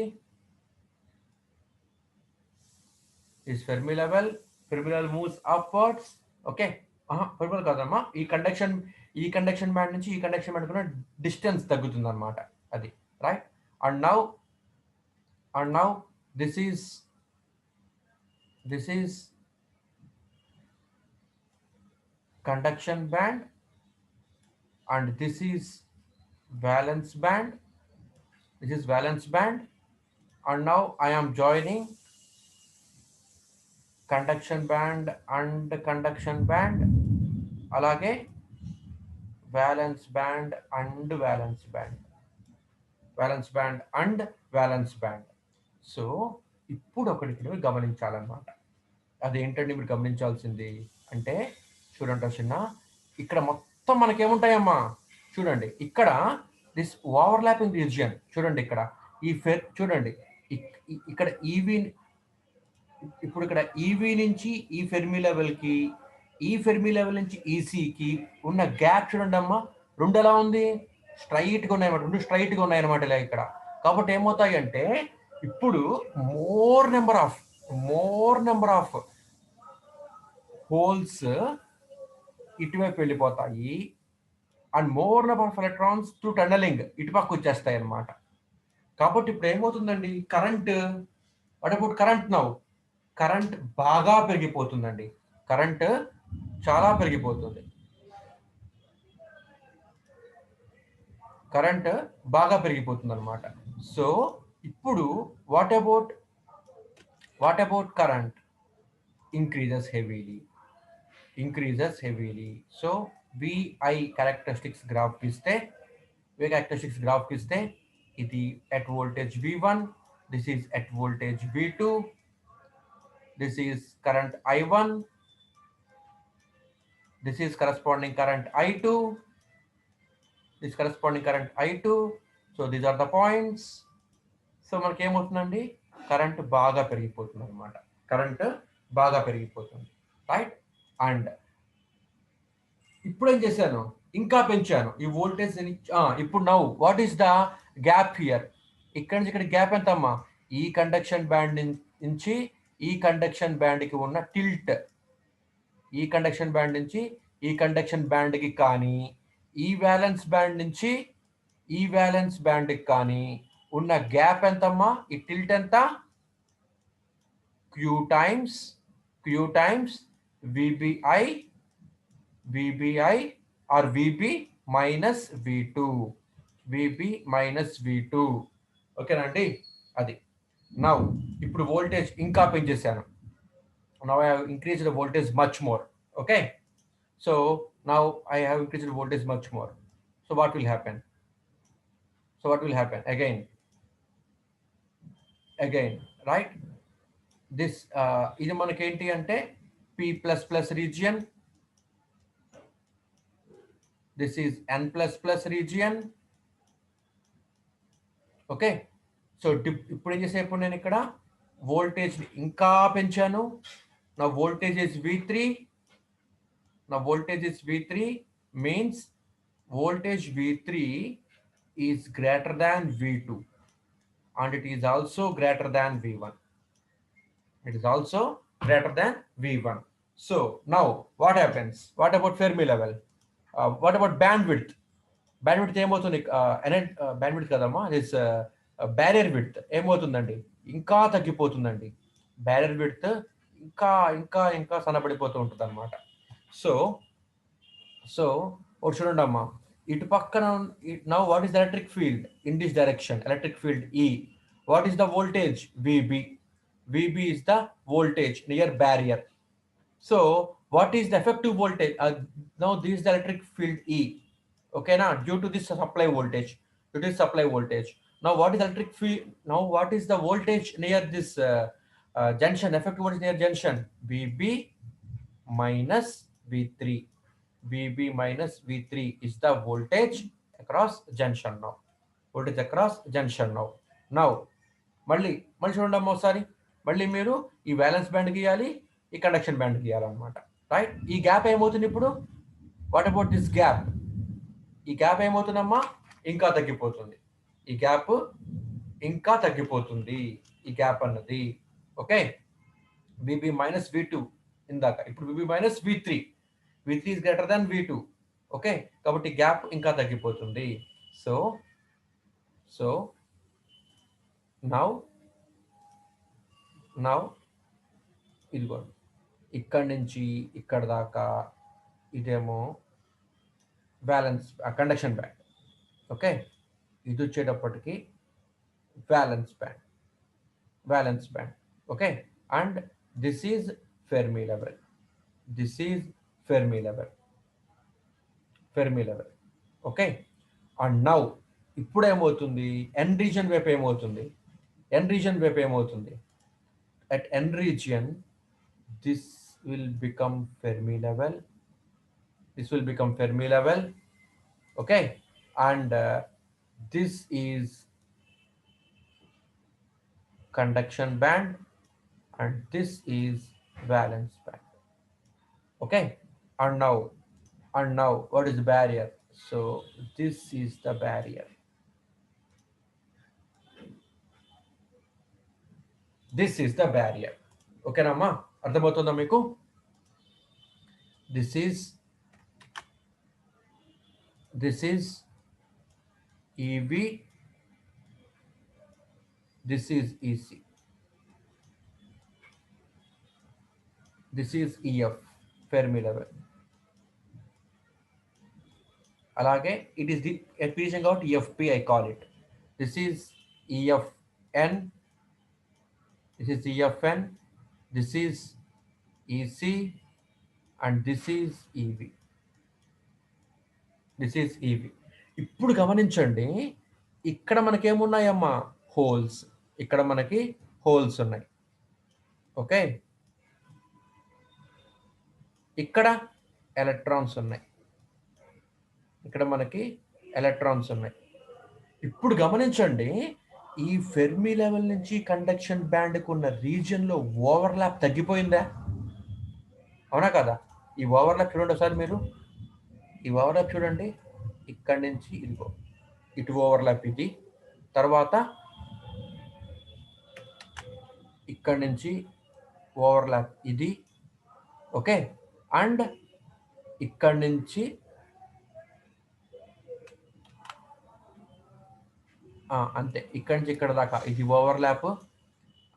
This Fermi level moves upwards. Okay, Fermi level కాదమ్మా, ఈ కండక్షన్ బ్యాండ్ నుంచి ఈ కండక్షన్ బ్యాండ్ కూడా డిస్టెన్స్ తగ్గుతుంది అనమాట. అది right. And now this is conduction band, and this is valence band. This is valence band, and now I am joining conduction band and conduction band, alage valence band and valence band, valence band and valence band. So ఇప్పుడు ఒకటికి గమనించాలన్నమాట. అదేంటండి మీరు గమనించాల్సింది అంటే, చూడండి చిన్న, ఇక్కడ మొత్తం మనకేముంటాయమ్మా చూడండి. ఇక్కడ దిస్ ఓవర్లాపింగ్ రీజియన్ చూడండి. ఇక్కడ చూడండి ఇక్కడ ఈవీ, ఇప్పుడు ఇక్కడ ఈవీ నుంచి ఈ ఫెర్మి లెవెల్కి, ఈ ఫెర్మి లెవెల్ నుంచి ఈసీకి ఉన్న గ్యాప్ చూడండి అమ్మా, రెండు ఎలా ఉంది, స్ట్రైట్గా ఉన్నాయన్నమాట. రెండు స్ట్రైట్గా ఉన్నాయన్నమాట ఇలా ఇక్కడ. కాబట్టి ఏమవుతాయి అంటే ఇప్పుడు మోర్ నెంబర్ ఆఫ్ హోల్స్ ఇటువైపు వెళ్ళిపోతాయి, and more number of electrons through tunnelling ఇటుపక్క వచ్చేస్తాయి అన్నమాట. కాబట్టి ఇప్పుడు ఏమవుతుందండి, కరెంట్ బాగా పెరిగిపోతుందండి. కరెంట్ చాలా పెరిగిపోతుంది. కరెంట్ బాగా పెరిగిపోతుంది అనమాట. సో ఇప్పుడు what about current increases heavily. So VI characteristics graph ఇస్తే, ఇది at voltage V1, this is at voltage V2, this is current I1, this is corresponding current I2, so these are the points. So మనకి ఏమవుతుందండి, current బాగా పెరిగిపోతుంది అనమాట. Right. And ఇప్పుడు ఏం చేశాను, ఇంకా పెంచాను ఈ వోల్టేజ్. ఇప్పుడు now what is the gap here? ఇక్కడ నుంచి ఇక్కడ గ్యాప్ ఎంత అమ్మా? ఈ కండక్షన్ బ్యాండ్ నుంచి ఈ కండక్షన్ బ్యాండ్కి ఉన్న టిల్ట్, ఈ కండక్షన్ బ్యాండ్ నుంచి ఈ కండక్షన్ బ్యాండ్కి కానీ, ఈ వ్యాలెన్స్ బ్యాండ్ నుంచి ఈ వ్యాలెన్స్ బ్యాండ్కి కానీ ఉన్న గ్యాప్ ఎంతమ్మా? ఈ టిల్ట్ ఎంత? Q times VBI or VB minus V2. ఓకేనండి, అది. నౌ ఇప్పుడు వోల్టేజ్ ఇంకా పెంచేసాను. Now I have increased the voltage much more. Okay, so now I have increased the voltage much more. So what will happen? Again right. This ఇది మనకేంటి అంటే P++ region, This is n plus plus region. Okay. So ఇప్పుడు ఏం చేసేప్పుడు నేను ఇక్కడ voltage ఇంకా పెంచాను. నా వోల్టేజ్ ఇస్ V3. నా voltage is V3 means voltage V3 is greater than V2 and it is also greater than V1. It is also greater than V1. So now what happens? What about Fermi level? What about bandwidth? Bandwidth ఏమవుతుంది? Bandwidth కదమ్మా, this barrier width ఏమవుతుందండి? ఇంకా తగ్గిపోతుందండి. Barrier width ఇంకా ఇంకా ఇంకా సన్నబడిపోతూ ఉంటుంది అనమాట. So so ఒకటి చూడండి అమ్మా, ఇటు పక్కన now what is the electric field in this direction? Electric field E. What is the voltage? VB. VB is the voltage near barrier. So what is the effective voltage? Now this is the electric field E. Okay, now due to this supply voltage, now what is electric field? Now what is the voltage near this junction? Effective voltage near junction? VB minus V3. VB minus V3 is the voltage across junction now. Voltage across junction now. Now మళ్ళీ చూడండి అమ్మ ఒకసారి, మళ్ళీ మీరు ఈ violence band గీయాలి, ఈ conduction band గీయాలన్నమాట. Right? ఈ గ్యాప్ ఏమవుతుంది ఇప్పుడు? What about this gap? ఈ గ్యాప్ ఏమవుతుందమ్మా? ఇంకా తగ్గిపోతుంది. ఈ గ్యాప్ ఇంకా తగ్గిపోతుంది, ఈ గ్యాప్ అన్నది. ఓకే, VB మైనస్ V2 ఇందాక, ఇప్పుడు VB minus V3. V3 is greater than V2. Okay, కాబట్టి గ్యాప్ ఇంకా తగ్గిపోతుంది. సో నౌ ఇదిగో ఇక్కడి నుంచి ఇక్కడ దాకా ఇదేమో బ్యాలెన్స్ కండక్షన్ బ్యాండ్. ఓకే, ఇది వచ్చేటప్పటికి valence band. Okay, and this is Fermi level. Okay, and now ఇప్పుడు ఏమవుతుంది? ఎన్ రీజన్ వైపు ఏమవుతుంది? At n region, this will become Fermi level. Okay, and this is conduction band and this is valence band. Okay, and now what is the barrier? So this is the barrier. ఓకేనమ్మా, అర్థమవుతుందా మీకు? This is EV, this is EC, this is EF, Fermi level. అలాగే it is the reaching out EFP, I call it. This is EFN, this is EFN, this is EC, and this is EV. ఇప్పుడు గమనించండి, ఇక్కడ మనకి ఏమున్నాయమ్మా? Holes. ఇక్కడ మనకి holes ఉన్నాయి. Okay, ఇక్కడ electrons ఉన్నాయి. ఇప్పుడు గమనించండి, ఈ ఫెర్మి లెవెల్ నుంచి కండక్షన్ బ్యాండ్కి ఉన్న రీజియన్లో ఓవర్లాప్ తగ్గిపోయిందా? అవునా కదా? ఈ ఓవర్లాప్ చూడండి ఒకసారి మీరు. ఈ ఓవర్లాప్ చూడండి, ఇక్కడి నుంచి ఇదిగో ఇటు ఓవర్లాప్ ఇది, తర్వాత ఇక్కడి నుంచి ఓవర్లాప్ ఇది. ఓకే, అండ్ ఇక్కడి నుంచి అంతే, ఇక్కడి నుంచి ఇక్కడ దాకా ఇది ఓవర్లాప్,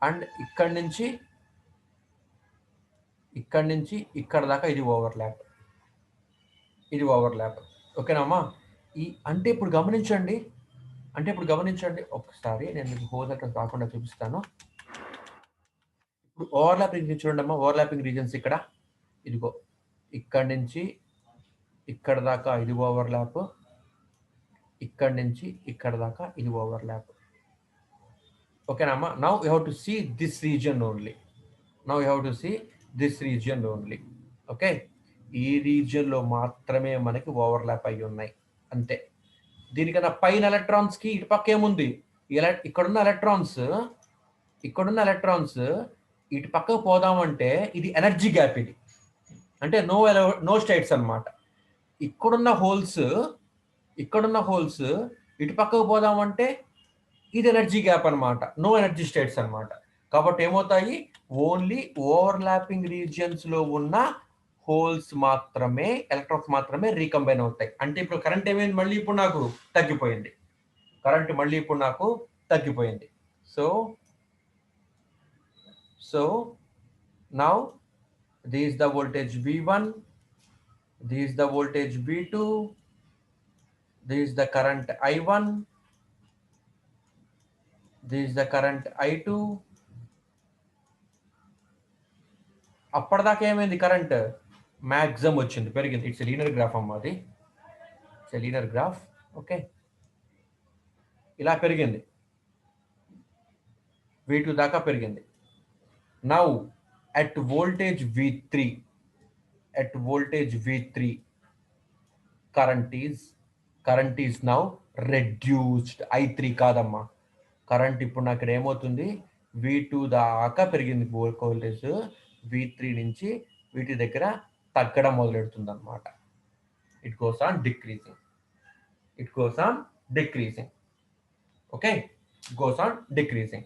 అండ్ ఇక్కడి నుంచి ఇక్కడ దాకా ఇది ఓవర్లాప్. ఓకేనమ్మా? అంటే ఇప్పుడు గమనించండి ఒకసారి, నేను మీకు హోల్ అట్లా కాకుండా చూపిస్తాను. ఇప్పుడు ఓవర్లాపింగ్ చూడండి అమ్మా, ఓవర్లాపింగ్ రీజన్స్ ఇక్కడ ఇదిగో, ఇక్కడి నుంచి ఇక్కడ దాకా ఇది ఓవర్లాప్, ఇక్కడి నుంచి ఇక్కడ దాకా ఇది ఓవర్లాప్. ఓకేనమ్మా? Now you have to see this region only. Okay, ఈ రీజియన్లో మాత్రమే మనకి ఓవర్లాప్ అయి ఉన్నాయి అంతే. దీనికన్నా పైన ఎలక్ట్రాన్స్కి ఇటు పక్క ఏముంది, ఇక్కడున్న ఎలక్ట్రాన్స్ ఇటు పక్కకు పోదామంటే ఇది ఎనర్జీ గ్యాప్, ఇది అంటే నో స్టేట్స్ అన్నమాట. ఇక్కడున్న హోల్స్ ఇటు పక్కకు పోదామంటే ఇది ఎనర్జీ గ్యాప్ అన్నమాట, నో ఎనర్జీ స్టేట్స్ అన్నమాట. కాబట్టి ఏమవుతాయి, ఓన్లీ ఓవర్లాపింగ్ రీజియన్స్ లో ఉన్న హోల్స్ మాత్రమే, ఎలక్ట్రాన్స్ మాత్రమే రీకంబైన్ అవుతాయి. అంటే ఇప్పుడు కరెంట్ ఏమైంది, మళ్ళీ ఇప్పుడు నాకు తగ్గిపోయింది. So now this is the voltage V1, this is the voltage V2, this is the current I1, this is the current I2. అప్పటిదాకా ఏమైంది, కరెంట్ మ్యాక్సిమం వచ్చింది, పెరిగింది. ఇట్స్ లీనియర్ గ్రాఫ్ అమ్మా, అది లీనియర్ గ్రాఫ్. ఓకే, ఇలా పెరిగింది, V2 దాకా పెరిగింది. Now at voltage V3 current is now reduced. I3 కాదమ్మా, కరెంట్ ఇప్పుడు నాకు ఇక్కడ ఏమవుతుంది, V2 దాకా పెరిగింది వోల్టేజ్, V3 నుంచి V2 దగ్గర తగ్గడం మొదలెడుతుంది అనమాట. It goes on decreasing. Okay, goes on decreasing.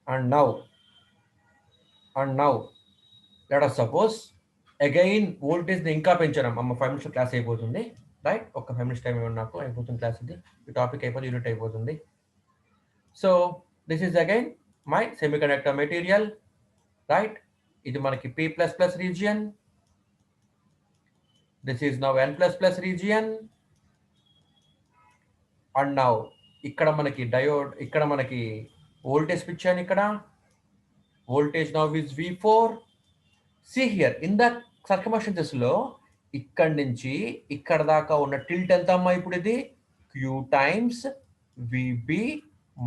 And now let us suppose again voltage ని ఇంకా పెంచడం. అమ్మ 5 నిమిషాలు క్లాస్ అయిపోతుంది, రైట్? ఒక 5 నిమిషం టైం ఇవ్వండి నాకు, అయిపోతుంది క్లాస్. ఇది ఈ టాపిక్ అయిపోతుంది, యూనిట్ అయిపోతుంది. So this is again my semiconductor material, right? ఇది మనకి P++ region, this is now N++ region. And now ఇక్కడ మనకి డయోడ్, ఇక్కడ మనకి వోల్టేజ్ పిచ్చాను, ఇక్కడ voltage now is V4. See here, in the circumstances లో ఇక్కడ నుంచి ఇక్కడ దాకా ఉన్న టిల్ట్ ఎంత అమ్మా, ఇప్పుడు ఇది Q times VB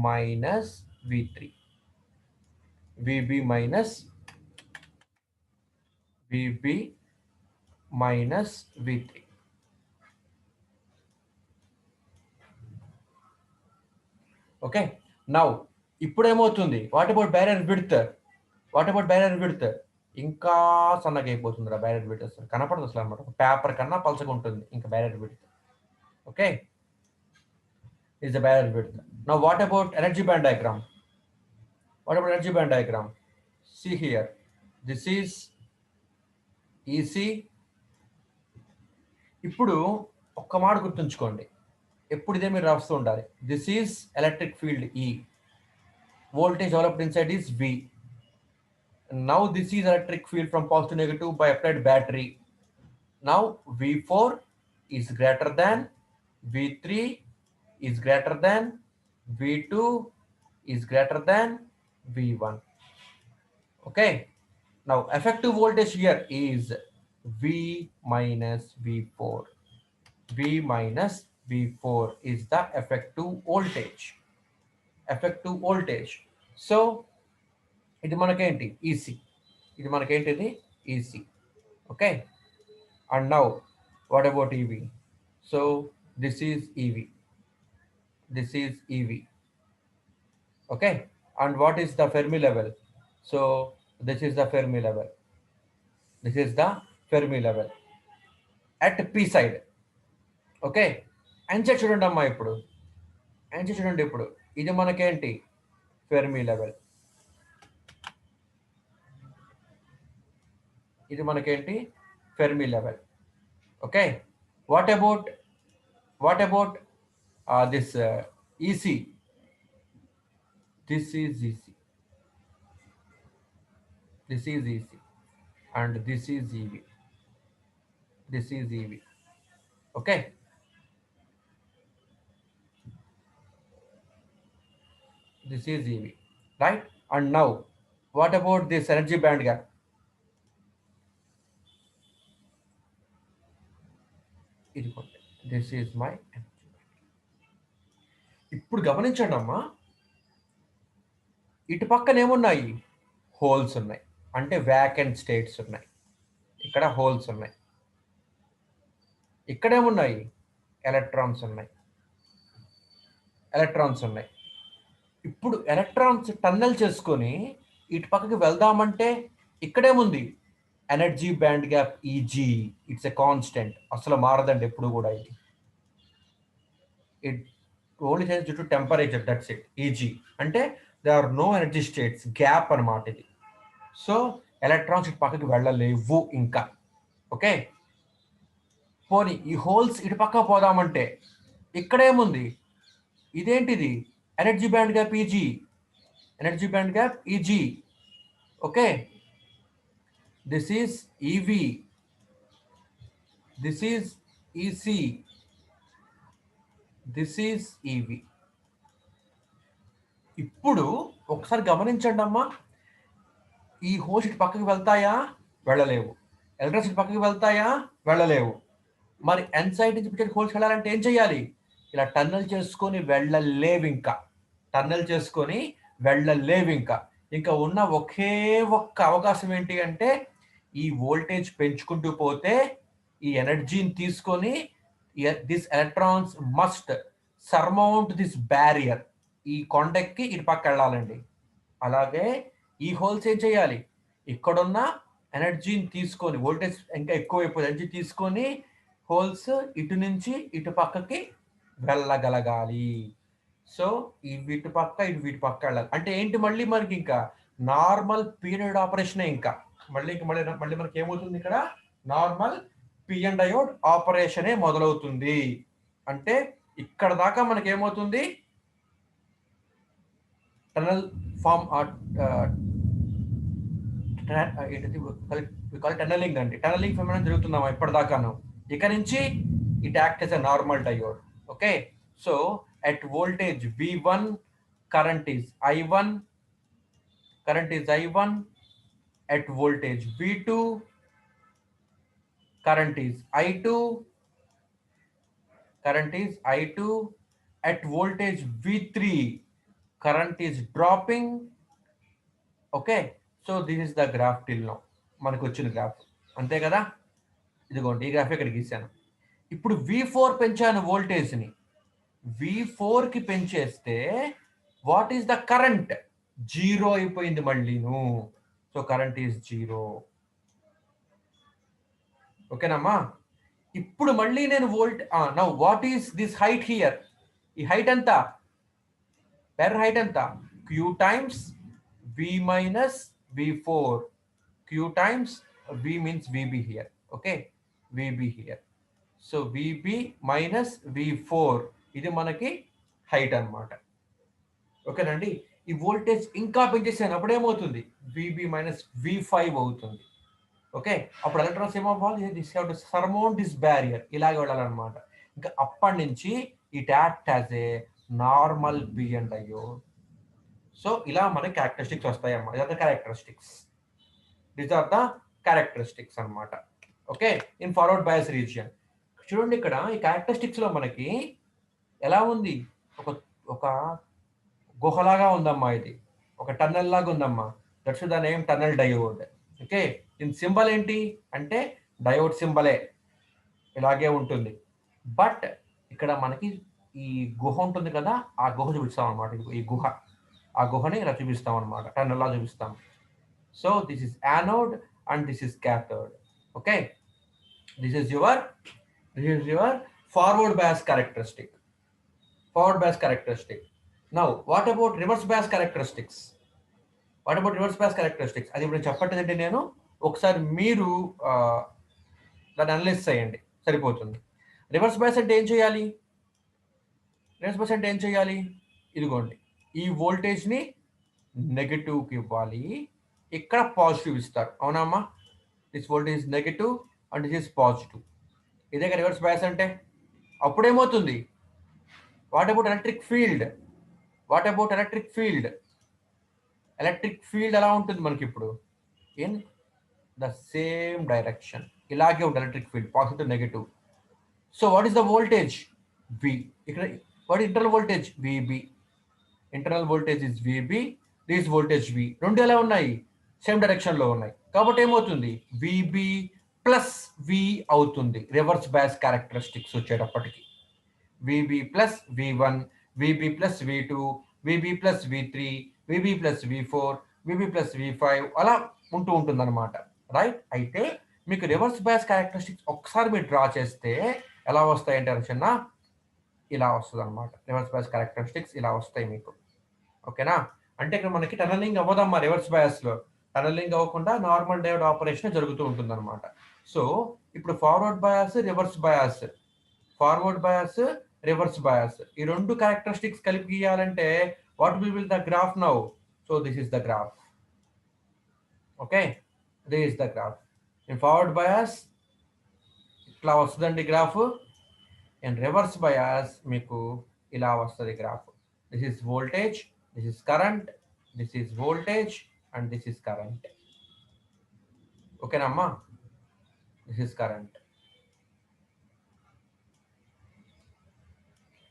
minus V3. VB minus V3. Okay, now ఇప్పుడు ఏమవుతుంది, వాట్ అబౌట్ బ్యారియర్ విడ్త్? ఇంకా సన్నగా అయిపోతుంది రా బ్యారియర్ విడ్త్, అసలు కనపడదు అసలు అనమాట, పేపర్ కన్నా పలసగా ఉంటుంది ఇంకా barrier width. Okay, is the barrier width. Now what about energy band diagram? See here, this is EC. ఇప్పుడు ఒక్క మాట గుర్తుంచుకోండి, ఎప్పుడు ఇదే మీరు రాస్తూ ఉండాలి. This is electric field E, voltage developed inside is V. Now this is electric field from positive to negative by applied battery. Now V4 is greater than, V3 is greater than, V2 is greater than V1. Okay, now effective voltage here is V minus V4. V minus V4 is the effective voltage. So ఇది మనకేంటి, EC. EC. Okay, and now what about EV? So this is EV. Okay, and what is the Fermi level? So this is the Fermi level at P side. Okay, అంచే చూడండి అమ్మా, ఇప్పుడు ఇది మనకేంటి, Fermi level. Okay, what about this EC? This is EC, and this is EV. Okay, this is EV, right? And now what about this energy band gap? This is my energy band. ఇప్పుడు గమనించండి అమ్మా, ఇటు పక్కన ఏమున్నాయి, holes ఉన్నాయి, అంటే vacant states ఉన్నాయి. ఇక్కడ హోల్స్ ఉన్నాయి, ఇక్కడేమున్నాయి? ఎలక్ట్రాన్స్ ఉన్నాయి. ఇప్పుడు ఎలక్ట్రాన్స్ టన్నెల్ చేసుకొని ఇటు పక్కకి వెళ్దామంటే ఇక్కడేముంది? Energy band gap EG. It's a constant, అసలు మారదండి ఎప్పుడు కూడా. ఇది it only change due to temperature, that's it. EG అంటే they are no energy states, gap అనమాట ఇది. సో ఎలక్ట్రాన్స్ ఇటు పక్కకి వెళ్ళలేవు ఇంకా. ఓకే, పోనీ ఈ హోల్స్ ఇటు పక్క పోదామంటే ఇక్కడేముంది? ఇదేంటిది? Energy band gap EG. Okay, this is EV, this is EC, this is EV. ఇప్పుడు ఒకసారి గమనించండి అమ్మా, ఈ హోల్స్ ఇటు పక్కకి వెళ్తాయా? వెళ్ళలేవు. ఎలక్ట్రాన్స్ ఇటు పక్కకి వెళ్తాయా? వెళ్ళలేవు. మరి ఎన్ సైడ్ నుంచి పిచ్చిన హోల్స్ వెళ్ళాలంటే ఏం చేయాలి? ఇలా టన్నెల్ చేసుకొని వెళ్ళలేవు ఇంకా. ఇంకా ఉన్న ఒకే ఒక్క అవకాశం ఏంటి అంటే ఈ వోల్టేజ్ పెంచుకుంటూ పోతే ఈ ఎనర్జీని తీసుకొని this electrons must surmount this barrier, ఈ కొండెక్కి ఇటు పక్క వెళ్ళాలండి. అలాగే ఈ హోల్స్ ఏం చేయాలి? ఇక్కడున్న ఎనర్జీని తీసుకొని, వోల్టేజ్ ఇంకా ఎక్కువైపోయింది, ఎనర్జీ తీసుకొని హోల్స్ ఇటు నుంచి ఇటు పక్కకి వెళ్ళగలగాలి. సో వీటి పక్క వీటి పక్క వెళ్ళాలి అంటే ఏంటి? మళ్ళీ మనకి ఇంకా నార్మల్ పీరియడ్ ఆపరేషనే. ఇంకా మళ్ళీ మనకి ఏమవుతుంది? ఇక్కడ నార్మల్ పి అండ్ డయోడ్ ఆపరేషనే మొదలవుతుంది. అంటే ఇక్కడ దాకా మనకి ఏమవుతుంది? టనల్ ఫామ్, టనలింగ్ అండి. టనలింగ్ ఫెమినన్ జరుగుతుందామా ఇప్పటిదాకాను. ఇక నుంచి it act as a normal diode. Okay, so at voltage V1 current is I1, at voltage V2 current is I2, at voltage V3 current is dropping. Okay, so this is the graph till now. మనకు వచ్చిన graph అంతే కదా. ఇదిగోండి, ఈ graph ఇక్కడ గీసాను. ఇప్పుడు V4 పెంచాను వోల్టేజ్ని. V4కి పెంచేస్తే వాట్ ఈస్ ద కరెంట్? 0 అయిపోయింది మళ్ళీను. So current is 0. ఓకేనమ్మా. ఇప్పుడు మళ్ళీ నేను now what is this height here? ఈ హైట్ ఎంత? పెర్ హైట్ ఎంత? Q times V minus V4. Q times V means VB here. Okay, VB here. So VB minus V4 ఇది మనకి హైట్ అన్నమాట. ఓకేనండి. ఈ వోల్టేజ్ ఇంకా పెంచేసాను, అప్పుడు ఏమవుతుంది? VB minus V5 అవుతుంది. ఓకే, అప్పుడు ఎలక్ట్రాన్స్ ఏమవ్వాలి? This have to surround this barrier, ఇలాగే వెళ్ళాలన్నమాట. ఇంకా అప్పటి నుంచి it act as a normal PN diode. So ఇలా మనకి క్యారెక్టరిస్టిక్స్ వస్తాయి అన్నమాట. ఇదంతా characteristics. These are the characteristics అన్నమాట. Okay, in forward bias region. చూడండి, ఇక్కడ ఈ క్యారెక్టరిస్టిక్స్ లో మనకి ఎలా ఉంది? ఒక గుహలాగా ఉందమ్మా, ఇది ఒక టన్నెల్ లాగా ఉందమ్మా. That's the name tunnel diode. Okay, దీని సింబల్ ఏంటి అంటే డయోడ్ సింబలే, ఇలాగే ఉంటుంది. బట్ ఇక్కడ మనకి ఈ గుహ ఉంటుంది కదా, ఆ గుహ చూపిస్తాం అనమాట. ఈ గుహ, ఆ గుహని ఇలా చూపిస్తాం అనమాట, టన్నెల్ లా చూపిస్తాం. So this is anode and this is cathode. Okay, this is your forward bias characteristic. Now what about reverse bias characteristics? అది ఇప్పుడు చెప్పట్లేదంటే నేను ఒకసారి మీరు దాన్ని అనలైజ్ చేయండి, సరిపోతుంది. రివర్స్ బయాస్ అంటే ఏం చేయాలి? ఇదిగోండి, ఈ వోల్టేజ్ని నెగటివ్కి ఇవ్వాలి, ఇక్కడ పాజిటివ్ ఇస్తారు. అవునమ్మా? This voltage negative and this is positive. ఇదే రివర్స్ బయాస్ అంటే. అప్పుడేమవుతుంది? What about electric field? Electric field ఎలా ఉంటుంది మనకి ఇప్పుడు? ఇన్ ద సేమ్ డైరెక్షన్, ఇలాగే ఉంటుంది electric field, positive negative. So what is the voltage? V. ఇక్కడ what internal voltage? VB. Internal voltage is VB, this voltage V. రెండు ఎలా ఉన్నాయి? సేమ్ డైరెక్షన్ లో ఉన్నాయి. కాబట్టి ఏమవుతుంది? VB ప్లస్ వి అవుతుంది రివర్స్ బయాస్ క్యారెక్టరిస్టిక్స్ వచ్చేటప్పటికి. VB plus V one, VB plus V two, VB plus వి3, విబి ప్లస్ వి4, విబి ప్లస్ వి5 అలా ఉంటూ ఉంటుంది అనమాట. రైట్. అయితే మీకు రివర్స్ బయాస్ క్యారెక్టరిస్టిక్స్ ఒకసారి మీరు డ్రా చేస్తే ఎలా వస్తాయంటే చిన్న ఇలా వస్తుంది అనమాట. రివర్స్ బయాస్ క్యారెక్టరిస్టిక్స్ ఇలా వస్తాయి మీకు. ఓకేనా. అంటే ఇక్కడ మనకి టనలింగ్ అవ్వదమ్మా రివర్స్ బయాస్లో. టనలింగ్ అవ్వకుండా నార్మల్ డయోడ్ ఆపరేషన్ జరుగుతూ ఉంటుంది అనమాట. సో ఇప్పుడు forward bias, reverse bias, forward bias, reverse bias ఈ రెండు క్యారెక్టరిస్టిక్స్ కలిపి గీయాలంటే what will be the graph now? So this is the graph. Okay, this is the graph. In forward bias ఇట్లా వస్తుందండి గ్రాఫ్. ఇన్ రివర్స్ బయాస్ మీకు ఇలా వస్తుంది graph. This is voltage, this is current, this is voltage and this is current. ఓకేనమ్మా, this is current.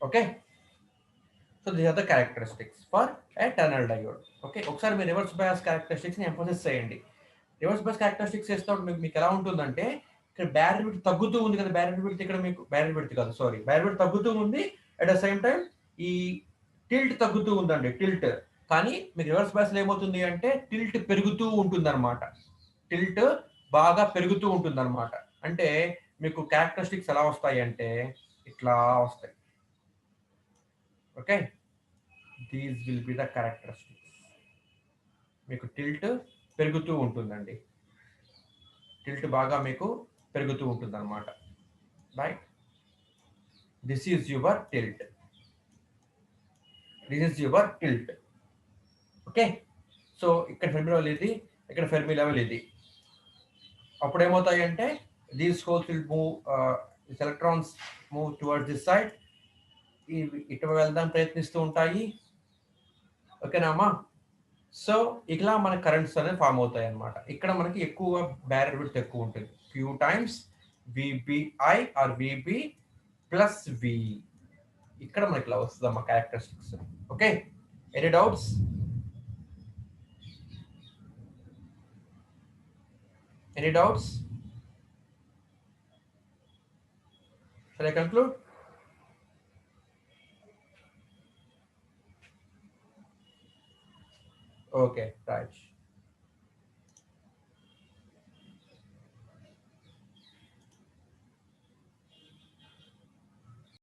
Okay, so these are the characteristics for a tunnel diode. Okay, ఒకసారి మీరు reverse bias క్యారెక్టరిస్టిక్స్ని emphasis చేయండి. Reverse bias characteristics చేస్తే మీకు ఎలా ఉంటుందంటే ఇక్కడ బ్యారియర్ విడ్త్ తగ్గుతూ ఉంది కదా, బ్యారియర్ విడ్త్ ఇక్కడ మీకు బ్యారియర్ విడ్త్ కాదు సారీ బ్యారియర్ విడ్త్ తగ్గుతూ ఉంది. అట్ ద సేమ్ టైం ఈ టిల్ట్ తగ్గుతూ ఉందండి, టిల్ట్. కానీ మీకు రివర్స్ బయాస్లో ఏమవుతుంది అంటే టిల్ట్ పెరుగుతూ ఉంటుంది అనమాట. టిల్ట్ బాగా పెరుగుతూ ఉంటుంది అనమాట. అంటే మీకు క్యారెక్టరిస్టిక్స్ ఎలా వస్తాయి అంటే ఇట్లా వస్తాయి. Okay, these will be the characteristics. మీకు టిల్ట్ పెరుగుతూ ఉంటుందండి, టిల్ట్ బాగా మీకు పెరుగుతూ ఉంటుంది అనమాట. Right, this is your tilt, this is your tilt. Okay, so ఇక్కడ ఫెర్మి లెవెల్ ఇది, ఇక్కడ ఫెర్మి లెవెల్ ఇది. అప్పుడు ఏమవుతాయి అంటే these holes will move, electrons move towards this side, ఇటు వెళ్దాం ప్రయత్నిస్తూ ఉంటాయి. ఓకేనామా. సో ఇలా మన కరెంట్స్ అనేవి ఫామ్ అవుతాయి అనమాట. ఇక్కడ మనకి ఎక్కువ బ్యారియర్ విడ్త్ ఎక్కువ ఉంటుంది, Q times VBI or VB plus V. ఇక్కడ మనకి ఇలా వస్తుంది అమ్మా characteristics. Okay, any doubts? Any doubts? Shall I conclude? Okay, right.